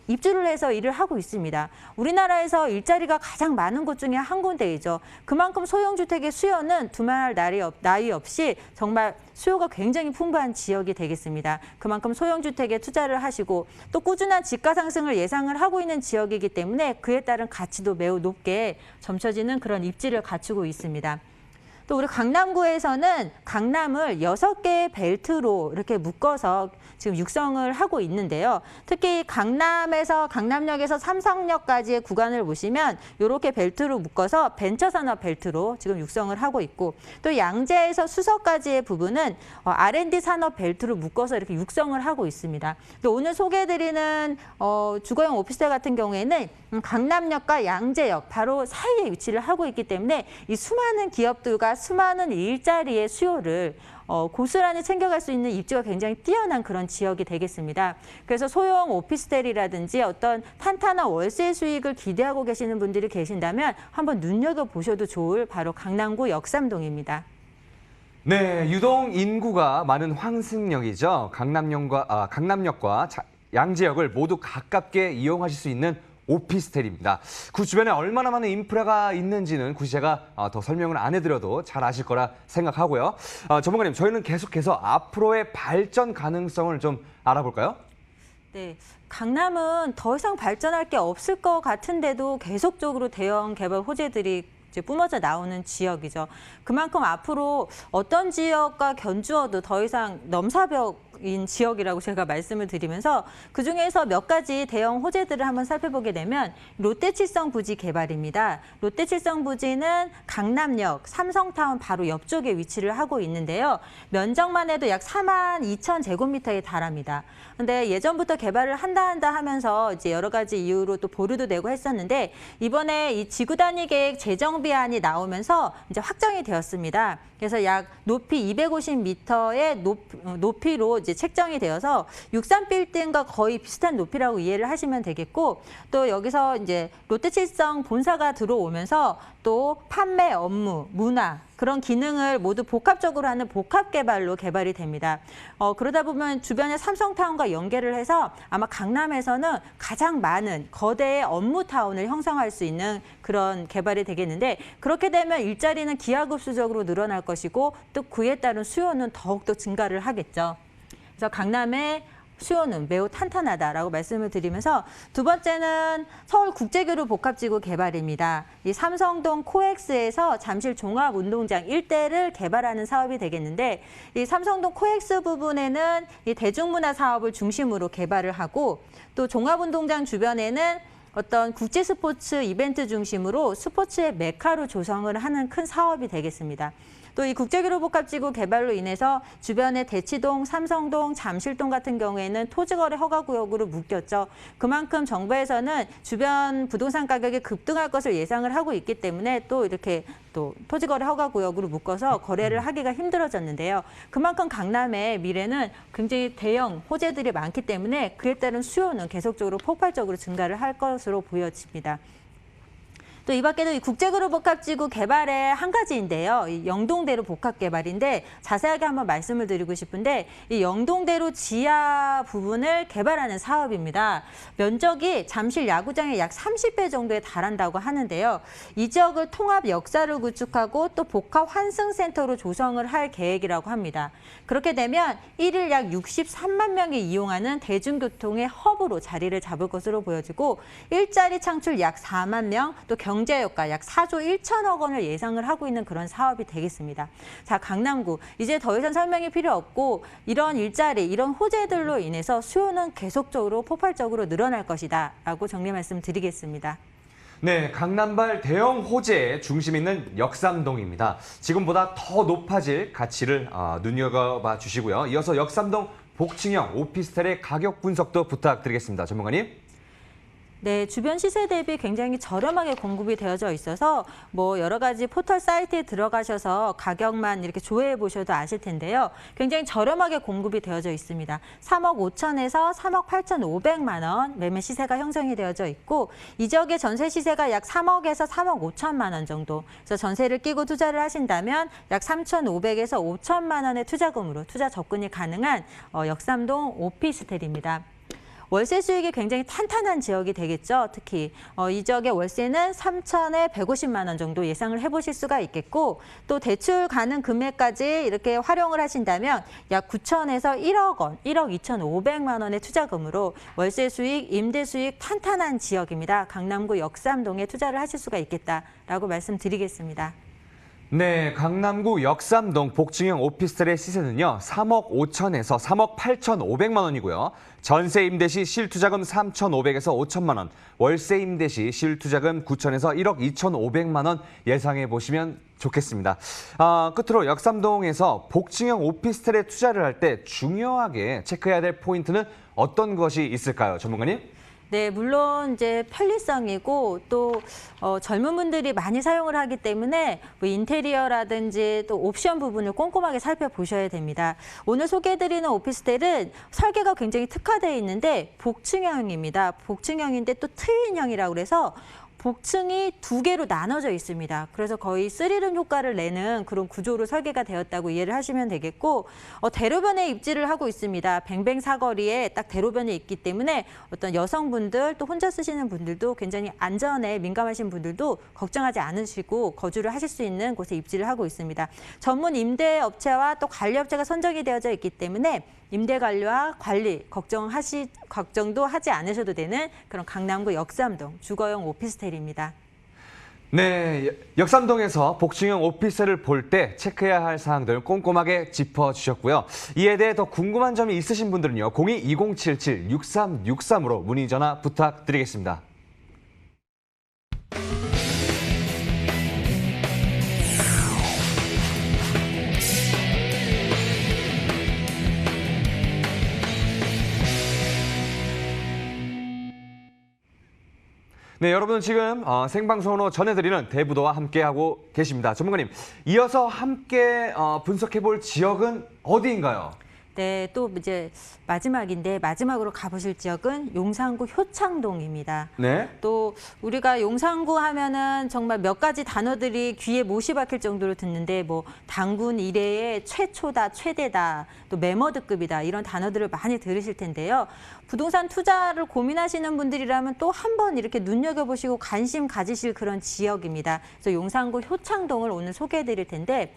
B: 입주를 해서 일을 하고 있습니다. 우리나라에서 일자리가 가장 많은 곳 중에 한 군데이죠. 그만큼 소형주택의 수요는 두말 나위 없이 정말 수요가 굉장히 풍부한 지역이 되겠습니다. 그만큼 소형주택에 투자를 하시고 또 꾸준한 집가 상승을 예상을 하고 있는 지역이기 때문에 그에 따른 가치도 매우 높게 점쳐지는 그런 입지를 갖추고 있습니다. 또 우리 강남구에서는 강남을 6개의 벨트로 이렇게 묶어서 지금 육성을 하고 있는데요. 특히 강남역에서 삼성역까지의 구간을 보시면 이렇게 벨트로 묶어서 벤처산업 벨트로 지금 육성을 하고 있고 또 양재에서 수서까지의 부분은 R&D 산업 벨트로 묶어서 이렇게 육성을 하고 있습니다. 또 오늘 소개해드리는 주거용 오피스텔 같은 경우에는 강남역과 양재역 바로 사이에 위치를 하고 있기 때문에 이 수많은 기업들과 수많은 일자리의 수요를 고스란히 챙겨갈 수 있는 입지가 굉장히 뛰어난 그런 지역이 되겠습니다. 그래서 소형 오피스텔이라든지 어떤 탄탄한 월세 수익을 기대하고 계시는 분들이 계신다면 한번 눈여겨보셔도 좋을 바로 강남구 역삼동입니다.
A: 네, 유동 인구가 많은 황승역이죠. 강남역과 양재역을 모두 가깝게 이용하실 수 있는 오피스텔입니다. 그 주변에 얼마나 많은 인프라가 있는지는 굳이 제가 더 설명을 안 해드려도 잘 아실 거라 생각하고요. 전문가님, 저희는 계속해서 앞으로의 발전 가능성을 좀 알아볼까요?
B: 네, 강남은 더 이상 발전할 게 없을 것 같은데도 계속적으로 대형 개발 호재들이 이제 뿜어져 나오는 지역이죠. 그만큼 앞으로 어떤 지역과 견주어도 더 이상 넘사벽인 지역이라고 제가 말씀을 드리면서 그중에서 몇 가지 대형 호재들을 한번 살펴보게 되면 롯데칠성 부지 개발입니다. 롯데칠성 부지는 강남역, 삼성타운 바로 옆쪽에 위치를 하고 있는데요. 면적만 해도 약 42,000제곱미터에 달합니다. 근데 예전부터 개발을 한다 하면서 이제 여러 가지 이유로 또 보류도 되고 했었는데 이번에 이 지구 단위 계획 재정비안이 나오면서 이제 확정이 되었습니다. 그래서 약 높이 250m의 높이로 이제 책정이 되어서 63빌딩과 거의 비슷한 높이라고 이해를 하시면 되겠고 또 여기서 이제 롯데칠성 본사가 들어오면서 또 판매 업무, 문화 그런 기능을 모두 복합적으로 하는 복합 개발로 개발이 됩니다. 그러다 보면 주변에 삼성타운과 연계를 해서 아마 강남에서는 가장 많은 거대의 업무타운을 형성할 수 있는 그런 개발이 되겠는데 그렇게 되면 일자리는 기하급수적으로 늘어날 것이고 또 그에 따른 수요는 더욱더 증가를 하겠죠. 그래서 강남의 수요는 매우 탄탄하다라고 말씀을 드리면서 두 번째는 서울국제교류 복합지구 개발입니다. 이 삼성동 코엑스에서 잠실 종합운동장 일대를 개발하는 사업이 되겠는데 이 삼성동 코엑스 부분에는 이 대중문화 사업을 중심으로 개발을 하고 또 종합운동장 주변에는 어떤 국제 스포츠 이벤트 중심으로 스포츠의 메카로 조성을 하는 큰 사업이 되겠습니다. 또 이 국제교류 복합지구 개발로 인해서 주변의 대치동, 삼성동, 잠실동 같은 경우에는 토지거래 허가구역으로 묶였죠. 그만큼 정부에서는 주변 부동산 가격이 급등할 것을 예상을 하고 있기 때문에 또 이렇게 또 토지거래 허가구역으로 묶어서 거래를 하기가 힘들어졌는데요. 그만큼 강남의 미래는 굉장히 대형 호재들이 많기 때문에 그에 따른 수요는 계속적으로 폭발적으로 증가를 할 것으로 보여집니다. 또 이 밖에도 이 국제그룹 복합지구 개발의 한 가지인데요. 이 영동대로 복합 개발인데 자세하게 한번 말씀을 드리고 싶은데 이 영동대로 지하 부분을 개발하는 사업입니다. 면적이 잠실 야구장의 약 30배 정도에 달한다고 하는데요. 이 지역을 통합 역사를 구축하고 또 복합 환승센터로 조성을 할 계획이라고 합니다. 그렇게 되면 1일 약 63만 명이 이용하는 대중교통의 허브로 자리를 잡을 것으로 보여지고 일자리 창출 약 4만 명, 또 경제효과 약 4조 1천억 원을 예상을 하고 있는 그런 사업이 되겠습니다. 자, 강남구 이제 더 이상 설명이 필요 없고 이런 일자리, 이런 호재들로 인해서 수요는 계속적으로 폭발적으로 늘어날 것이다 라고 정리 말씀드리겠습니다.
A: 네, 강남발 대형 호재의 중심에 있는 역삼동입니다. 지금보다 더 높아질 가치를 눈여겨봐 주시고요. 이어서 역삼동 복층형 오피스텔의 가격 분석도 부탁드리겠습니다. 전문가님.
B: 네, 주변 시세 대비 굉장히 저렴하게 공급이 되어져 있어서 뭐 여러 가지 포털 사이트에 들어가셔서 가격만 이렇게 조회해 보셔도 아실 텐데요. 굉장히 저렴하게 공급이 되어져 있습니다. 3억 5천에서 3억 8,500만 원 매매 시세가 형성이 되어져 있고 이 지역의 전세 시세가 약 3억에서 3억 5천만 원 정도. 그래서 전세를 끼고 투자를 하신다면 약 3,500에서 5천만 원의 투자금으로 투자 접근이 가능한 역삼동 오피스텔입니다. 월세 수익이 굉장히 탄탄한 지역이 되겠죠. 특히 이 지역의 월세는 3천에 150만 원 정도 예상을 해보실 수가 있겠고 또 대출 가능 금액까지 이렇게 활용을 하신다면 약 9천에서 1억 원, 1억 2,500만 원의 투자금으로 월세 수익, 임대 수익 탄탄한 지역입니다. 강남구 역삼동에 투자를 하실 수가 있겠다라고 말씀드리겠습니다.
A: 네, 강남구 역삼동 복층형 오피스텔의 시세는요. 3억 5천에서 3억 8,500만 원이고요. 전세 임대 시 실투자금 3,500에서 5천만 원, 월세 임대 시 실투자금 9천에서 1억 2,500만 원 예상해 보시면 좋겠습니다. 끝으로 역삼동에서 복층형 오피스텔에 투자를 할 때 중요하게 체크해야 될 포인트는 어떤 것이 있을까요, 전문가님?
B: 네, 물론 이제 편리성이고 또 젊은 분들이 많이 사용을 하기 때문에 뭐 인테리어라든지 또 옵션 부분을 꼼꼼하게 살펴보셔야 됩니다. 오늘 소개해드리는 오피스텔은 설계가 굉장히 특화되어 있는데 복층형입니다. 복층형인데 또 트윈형이라고 그래서 복층이 두 개로 나눠져 있습니다. 그래서 거의 스리룸 효과를 내는 그런 구조로 설계가 되었다고 이해를 하시면 되겠고 대로변에 입지를 하고 있습니다. 뱅뱅 사거리에 딱 대로변에 있기 때문에 어떤 여성분들 또 혼자 쓰시는 분들도 굉장히 안전에 민감하신 분들도 걱정하지 않으시고 거주를 하실 수 있는 곳에 입지를 하고 있습니다. 전문 임대업체와 또 관리업체가 선정이 되어져 있기 때문에 임대 관리와 관리 걱정도 하지 않으셔도 되는 그런 강남구 역삼동 주거용 오피스텔입니다.
A: 네, 역삼동에서 복층형 오피스텔을 볼 때 체크해야 할 사항들 꼼꼼하게 짚어주셨고요. 이에 대해 더 궁금한 점이 있으신 분들은요. 02-2077-6363으로 문의 전화 부탁드리겠습니다. 네, 여러분은 지금 생방송으로 전해드리는 대부도와 함께하고 계십니다. 전문가님, 이어서 함께 분석해볼 지역은 어디인가요?
B: 네, 또 이제 마지막인데 마지막으로 가보실 지역은 용산구 효창동입니다.
A: 네.
B: 또 우리가 용산구 하면은 정말 몇 가지 단어들이 귀에 못이 박힐 정도로 듣는데 뭐 단군 이래의 최초다, 최대다, 또 메머드급이다 이런 단어들을 많이 들으실 텐데요. 부동산 투자를 고민하시는 분들이라면 또 한 번 이렇게 눈여겨보시고 관심 가지실 그런 지역입니다. 그래서 용산구 효창동을 오늘 소개해드릴 텐데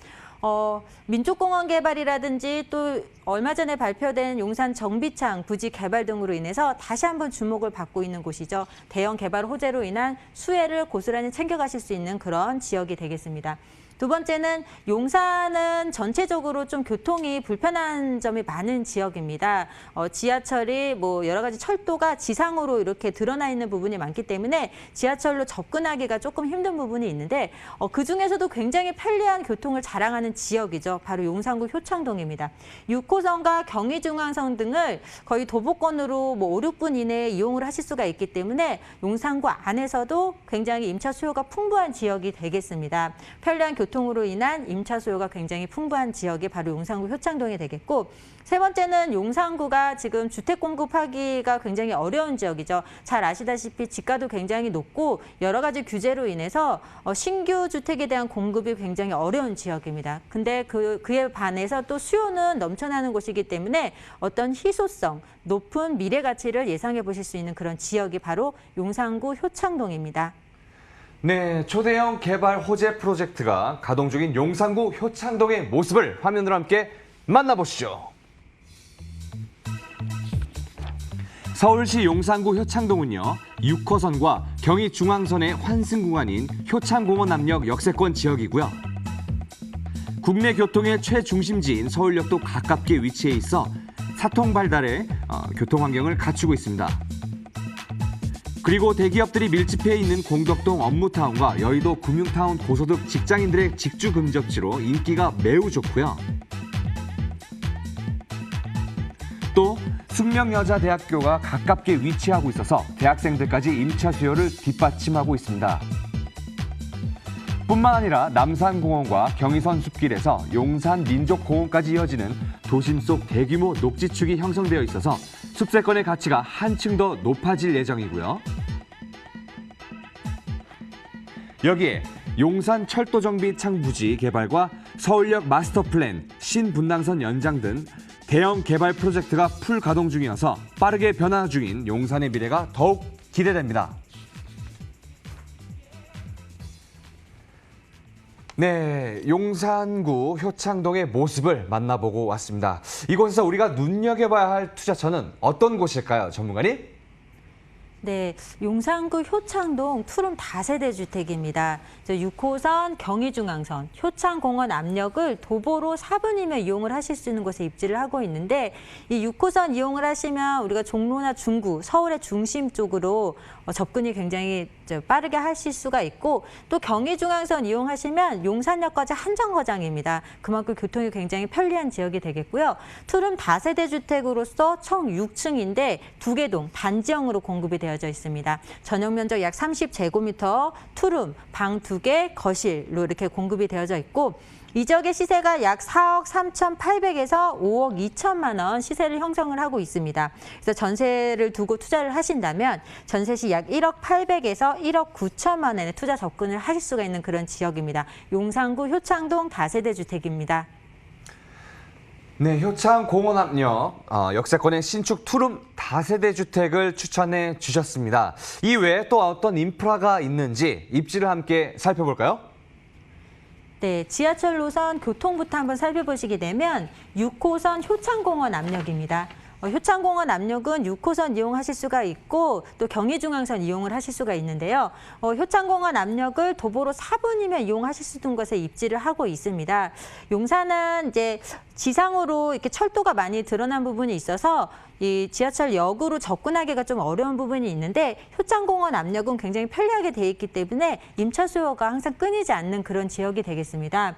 B: 민족공원 개발이라든지 또 얼마 전에 발표된 용산 정비창 부지 개발 등으로 인해서 다시 한번 주목을 받고 있는 곳이죠. 대형 개발 호재로 인한 수혜를 고스란히 챙겨가실 수 있는 그런 지역이 되겠습니다. 두 번째는 용산은 전체적으로 좀 교통이 불편한 점이 많은 지역입니다. 지하철이 뭐 여러 가지 철도가 지상으로 이렇게 드러나 있는 부분이 많기 때문에 지하철로 접근하기가 조금 힘든 부분이 있는데 그중에서도 굉장히 편리한 교통을 자랑하는 지역이죠. 바로 용산구 효창동입니다. 6호선과 경의중앙선 등을 거의 도보권으로 뭐 5, 6분 이내에 이용을 하실 수가 있기 때문에 용산구 안에서도 굉장히 임차 수요가 풍부한 지역이 되겠습니다. 편리한 교통으로 인한 임차 수요가 굉장히 풍부한 지역이 바로 용산구 효창동이 되겠고 세 번째는 용산구가 지금 주택 공급하기가 굉장히 어려운 지역이죠. 잘 아시다시피 지가도 굉장히 높고 여러 가지 규제로 인해서 신규 주택에 대한 공급이 굉장히 어려운 지역입니다. 근데 그에 반해서 또 수요는 넘쳐나는 곳이기 때문에 어떤 희소성, 높은 미래 가치를 예상해 보실 수 있는 그런 지역이 바로 용산구 효창동입니다.
A: 네, 초대형 개발 호재 프로젝트가 가동 중인 용산구 효창동의 모습을 화면으로 함께 만나보시죠. 서울시 용산구 효창동은요, 6호선과 경의중앙선의 환승 구간인 효창공원 압력 역세권 지역이고요. 국내 교통의 최중심지인 서울역도 가깝게 위치해 있어 사통 발달의 교통 환경을 갖추고 있습니다. 그리고 대기업들이 밀집해 있는 공덕동 업무타운과 여의도 금융타운 고소득 직장인들의 직주 금접지로 인기가 매우 좋고요. 또 숙명여자대학교가 가깝게 위치하고 있어서 대학생들까지 임차 수요를 뒷받침하고 있습니다. 뿐만 아니라 남산공원과 경의선 숲길에서 용산 민족공원까지 이어지는 도심 속 대규모 녹지축이 형성되어 있어서 숲세권의 가치가 한층 더 높아질 예정이고요. 여기에 용산 철도정비 창부지 개발과 서울역 마스터플랜, 신분당선 연장 등 대형 개발 프로젝트가 풀 가동 중이어서 빠르게 변화 중인 용산의 미래가 더욱 기대됩니다. 네, 용산구 효창동의 모습을 만나보고 왔습니다. 이곳에서 우리가 눈여겨봐야 할 투자처는 어떤 곳일까요, 전문가님?
B: 네, 용산구 효창동 투룸 다세대 주택입니다. 6호선 경의중앙선, 효창공원 압력을 도보로 4분이면 이용을 하실 수 있는 곳에 입지를 하고 있는데 이 6호선 이용을 하시면 우리가 종로나 중구, 서울의 중심 쪽으로 접근이 굉장히 빠르게 하실 수가 있고 또 경의중앙선 이용하시면 용산역까지 한정거장입니다. 그만큼 교통이 굉장히 편리한 지역이 되겠고요. 투룸 다세대 주택으로서 총 6층인데 2개 동 단지형으로 공급이 되어져 있습니다. 전용 면적 약 30제곱미터, 투룸, 방 2개, 거실로 이렇게 공급이 되어져 있고 이 지역의 시세가 약 4억 3,800에서 5억 2천만 원 시세를 형성을 하고 있습니다. 그래서 전세를 두고 투자를 하신다면 전세 시 약 1억 800에서 1억 9천만 원의 투자 접근을 하실 수가 있는 그런 지역입니다. 용산구 효창동 다세대 주택입니다.
A: 네, 효창 공원 압력, 역세권의 신축 투룸 다세대 주택을 추천해 주셨습니다. 이 외에 또 어떤 인프라가 있는지 입지를 함께 살펴볼까요?
B: 네, 지하철 노선 교통부터 한번 살펴보시게 되면 6호선 효창공원 압력입니다. 효창공원 압력은 6호선 이용하실 수가 있고 또 경의중앙선 이용을 하실 수가 있는데요. 효창공원 압력을 도보로 4분이면 이용하실 수 있는 곳에 입지를 하고 있습니다. 용산은 이제 지상으로 이렇게 철도가 많이 드러난 부분이 있어서 이 지하철역으로 접근하기가 좀 어려운 부분이 있는데 효창공원 압력은 굉장히 편리하게 돼 있기 때문에 임차 수요가 항상 끊이지 않는 그런 지역이 되겠습니다.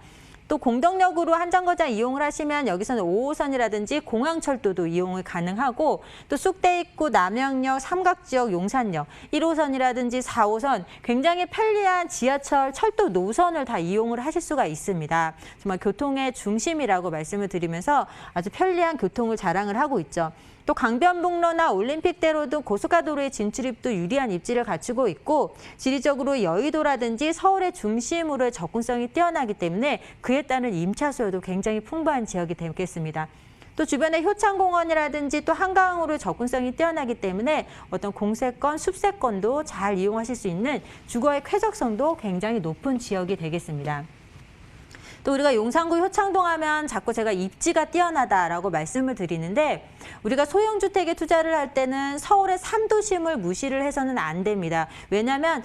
B: 또 공덕역으로 한정거장 이용을 하시면 여기서는 5호선이라든지 공항철도도 이용이 가능하고 또 쑥대입구, 남양역, 삼각지역, 용산역, 1호선이라든지 4호선 굉장히 편리한 지하철, 철도 노선을 다 이용을 하실 수가 있습니다. 정말 교통의 중심이라고 말씀을 드리면서 아주 편리한 교통을 자랑을 하고 있죠. 또 강변북로나 올림픽대로 등 고속가도로의 진출입도 유리한 입지를 갖추고 있고 지리적으로 여의도라든지 서울의 중심으로의 접근성이 뛰어나기 때문에 그에 따른 임차 수요도 굉장히 풍부한 지역이 되겠습니다. 또 주변에 효창공원이라든지 또 한강으로 접근성이 뛰어나기 때문에 어떤 공세권, 숲세권도 잘 이용하실 수 있는 주거의 쾌적성도 굉장히 높은 지역이 되겠습니다. 또 우리가 용산구 효창동 하면 자꾸 제가 입지가 뛰어나다라고 말씀을 드리는데 우리가 소형주택에 투자를 할 때는 서울의 3도심을 무시를 해서는 안 됩니다. 왜냐하면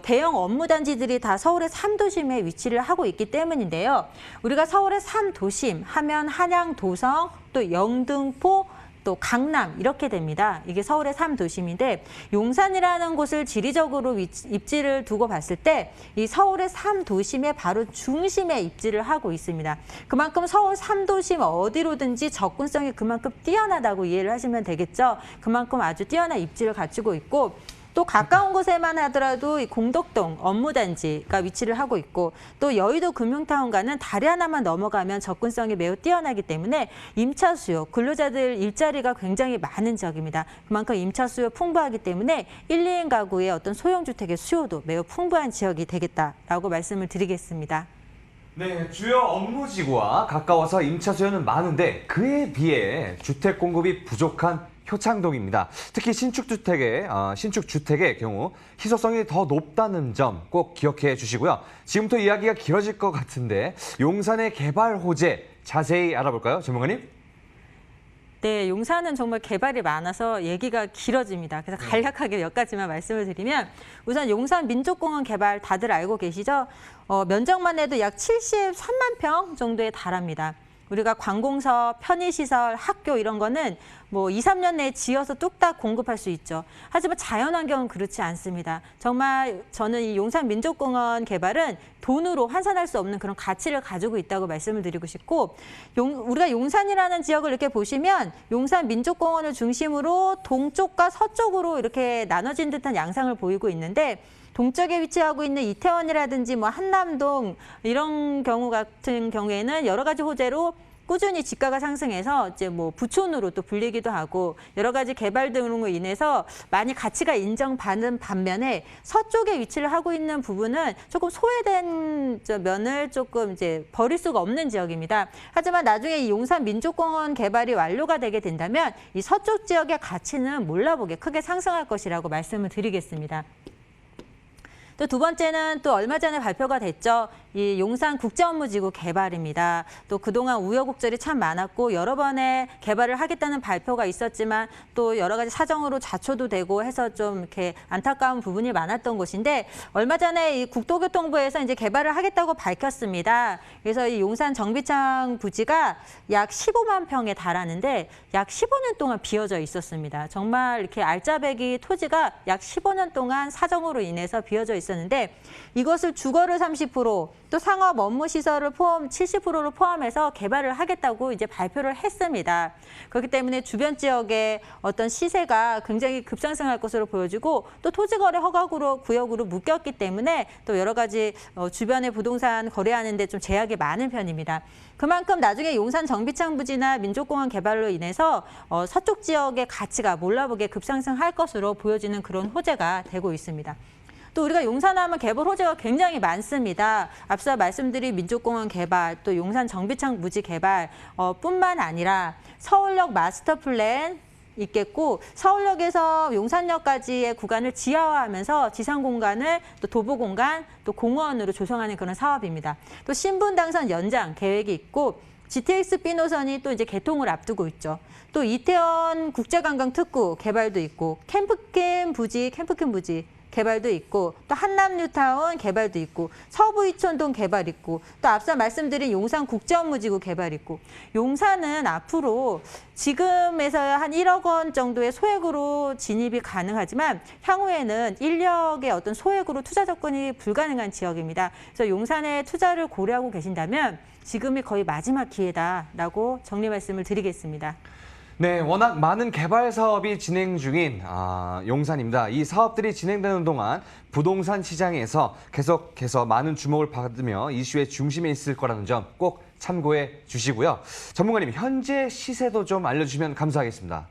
B: 대형 업무단지들이 다 서울의 3도심에 위치를 하고 있기 때문인데요. 우리가 서울의 3도심 하면 한양, 도성, 또 영등포, 또 강남 이렇게 됩니다. 이게 서울의 3도심인데 용산이라는 곳을 지리적으로 입지를 두고 봤을 때 이 서울의 3도심의 바로 중심에 입지를 하고 있습니다. 그만큼 서울 3도심 어디로든지 접근성이 그만큼 뛰어나다고 이해를 하시면 되겠죠. 그만큼 아주 뛰어난 입지를 갖추고 있고 또 가까운 곳에만 하더라도 이 공덕동 업무단지가 위치를 하고 있고 또 여의도 금융타운과는 다리 하나만 넘어가면 접근성이 매우 뛰어나기 때문에 임차 수요, 근로자들 일자리가 굉장히 많은 지역입니다. 그만큼 임차 수요 풍부하기 때문에 1, 2인 가구의 어떤 소형주택의 수요도 매우 풍부한 지역이 되겠다라고 말씀을 드리겠습니다.
A: 네, 주요 업무지구와 가까워서 임차 수요는 많은데 그에 비해 주택 공급이 부족한 효창동입니다. 특히 신축주택의 경우 희소성이 더 높다는 점 꼭 기억해 주시고요. 지금부터 이야기가 길어질 것 같은데 용산의 개발 호재 자세히 알아볼까요, 전문가님?
B: 네, 용산은 정말 개발이 많아서 얘기가 길어집니다. 그래서 간략하게 몇 가지만 말씀을 드리면 우선 용산 민족공원 개발 다들 알고 계시죠? 면적만 해도 약 73만 평 정도에 달합니다. 우리가 관공서, 편의시설, 학교 이런 거는 뭐 2, 3년 내에 지어서 뚝딱 공급할 수 있죠. 하지만 자연환경은 그렇지 않습니다. 정말 저는 이 용산민족공원 개발은 돈으로 환산할 수 없는 그런 가치를 가지고 있다고 말씀을 드리고 싶고, 우리가 용산이라는 지역을 이렇게 보시면 용산민족공원을 중심으로 동쪽과 서쪽으로 이렇게 나눠진 듯한 양상을 보이고 있는데, 동쪽에 위치하고 있는 이태원이라든지 뭐 한남동 이런 경우 같은 경우에는 여러 가지 호재로 꾸준히 지가가 상승해서 이제 뭐 부촌으로 또 불리기도 하고 여러 가지 개발 등으로 인해서 많이 가치가 인정받는 반면에 서쪽에 위치를 하고 있는 부분은 조금 소외된 면을 조금 이제 버릴 수가 없는 지역입니다. 하지만 나중에 이 용산민족공원 개발이 완료가 되게 된다면 이 서쪽 지역의 가치는 몰라보게 크게 상승할 것이라고 말씀을 드리겠습니다. 또 두 번째는 또 얼마 전에 발표가 됐죠. 이 용산 국제업무지구 개발입니다. 또 그동안 우여곡절이 참 많았고 여러 번의 개발을 하겠다는 발표가 있었지만 또 여러 가지 사정으로 자초도 되고 해서 좀 이렇게 안타까운 부분이 많았던 곳인데, 얼마 전에 이 국토교통부에서 이제 개발을 하겠다고 밝혔습니다. 그래서 이 용산 정비창 부지가 약 15만 평에 달하는데 약 15년 동안 비어져 있었습니다. 정말 이렇게 알짜배기 토지가 약 15년 동안 사정으로 인해서 비어져 있었는데, 이것을 주거를 30%, 또 상업 업무 시설을 포함 70%를 포함해서 개발을 하겠다고 이제 발표를 했습니다. 그렇기 때문에 주변 지역의 어떤 시세가 굉장히 급상승할 것으로 보여지고, 또 토지거래 허가구로 구역으로 묶였기 때문에 또 여러 가지 주변의 부동산 거래하는 데 좀 제약이 많은 편입니다. 그만큼 나중에 용산 정비창 부지나 민족공원 개발로 인해서 서쪽 지역의 가치가 몰라보게 급상승할 것으로 보여지는 그런 호재가 되고 있습니다. 또 우리가 용산하면 개발 호재가 굉장히 많습니다. 앞서 말씀드린 민족공원 개발, 또 용산 정비창 부지 개발 뿐만 아니라 서울역 마스터 플랜 있겠고, 서울역에서 용산역까지의 구간을 지하화하면서 지상 공간을 또 도보 공간, 또 공원으로 조성하는 그런 사업입니다. 또 신분당선 연장 계획이 있고, GTX B 노선이 또 이제 개통을 앞두고 있죠. 또 이태원 국제관광 특구 개발도 있고, 캠프캠 부지 개발도 있고, 또 한남 뉴타운 개발도 있고, 서부 이촌동 개발 있고, 또 앞서 말씀드린 용산 국제업무지구 개발 있고, 용산은 앞으로 지금에서야 한 1억 원 정도의 소액으로 진입이 가능하지만 향후에는 인력의 어떤 소액으로 투자 접근이 불가능한 지역입니다. 그래서 용산에 투자를 고려하고 계신다면 지금이 거의 마지막 기회다라고 정리 말씀을 드리겠습니다.
A: 네, 워낙 많은 개발 사업이 진행 중인 용산입니다. 이 사업들이 진행되는 동안 부동산 시장에서 계속해서 많은 주목을 받으며 이슈의 중심에 있을 거라는 점 꼭 참고해 주시고요. 전문가님, 현재 시세도 좀 알려주시면 감사하겠습니다.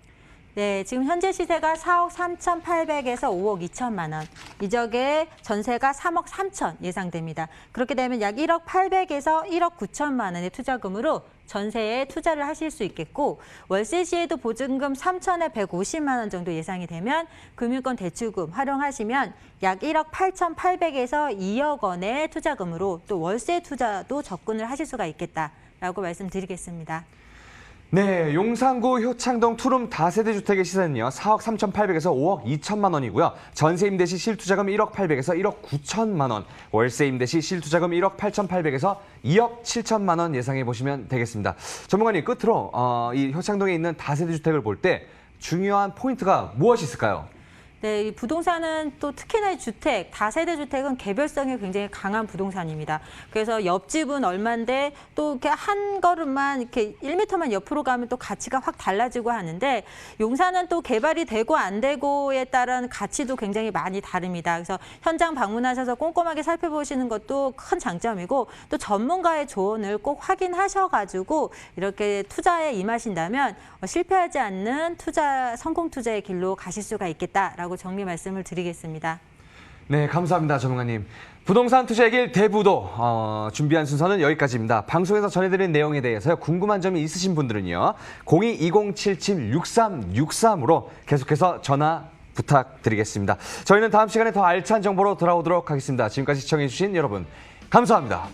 B: 네, 지금 현재 시세가 4억 3,800에서 5억 2천만 원, 이적의 전세가 3억 3천 예상됩니다. 그렇게 되면 약 1억 800에서 1억 9천만 원의 투자금으로 전세에 투자를 하실 수 있겠고, 월세 시에도 보증금 3천에 150만 원 정도 예상이 되면 금융권 대출금 활용하시면 약 1억 8,800에서 2억 원의 투자금으로 또 월세 투자도 접근을 하실 수가 있겠다라고 말씀드리겠습니다.
A: 네, 용산구 효창동 투룸 다세대 주택의 시세는요, 4억 3,800에서 5억 2천만 원이고요. 전세 임대 시 실투자금 1억 800에서 1억 9천만 원, 월세 임대 시 실투자금 1억 8,800에서 2억 7천만 원 예상해 보시면 되겠습니다. 전문가님, 끝으로 이 효창동에 있는 다세대 주택을 볼 때 중요한 포인트가 무엇이 있을까요?
B: 네, 이 부동산은 또 특히나 이 주택, 다세대 주택은 개별성이 굉장히 강한 부동산입니다. 그래서 옆집은 얼마인데 또 이렇게 한 걸음만 이렇게 1m만 옆으로 가면 또 가치가 확 달라지고 하는데, 용산은 또 개발이 되고 안 되고에 따른 가치도 굉장히 많이 다릅니다. 그래서 현장 방문하셔서 꼼꼼하게 살펴보시는 것도 큰 장점이고, 또 전문가의 조언을 꼭 확인하셔가지고 이렇게 투자에 임하신다면 실패하지 않는 성공 투자의 길로 가실 수가 있겠다라고 정리 말씀을 드리겠습니다.
A: 네, 감사합니다, 전문가님. 부동산 투자의 길 대부도 준비한 순서는 여기까지입니다. 방송에서 전해드린 내용에 대해서 궁금한 점이 있으신 분들은요, 02-2077-6363으로 계속해서 전화 부탁드리겠습니다. 저희는 다음 시간에 더 알찬 정보로 돌아오도록 하겠습니다. 지금까지 시청해주신 여러분, 감사합니다.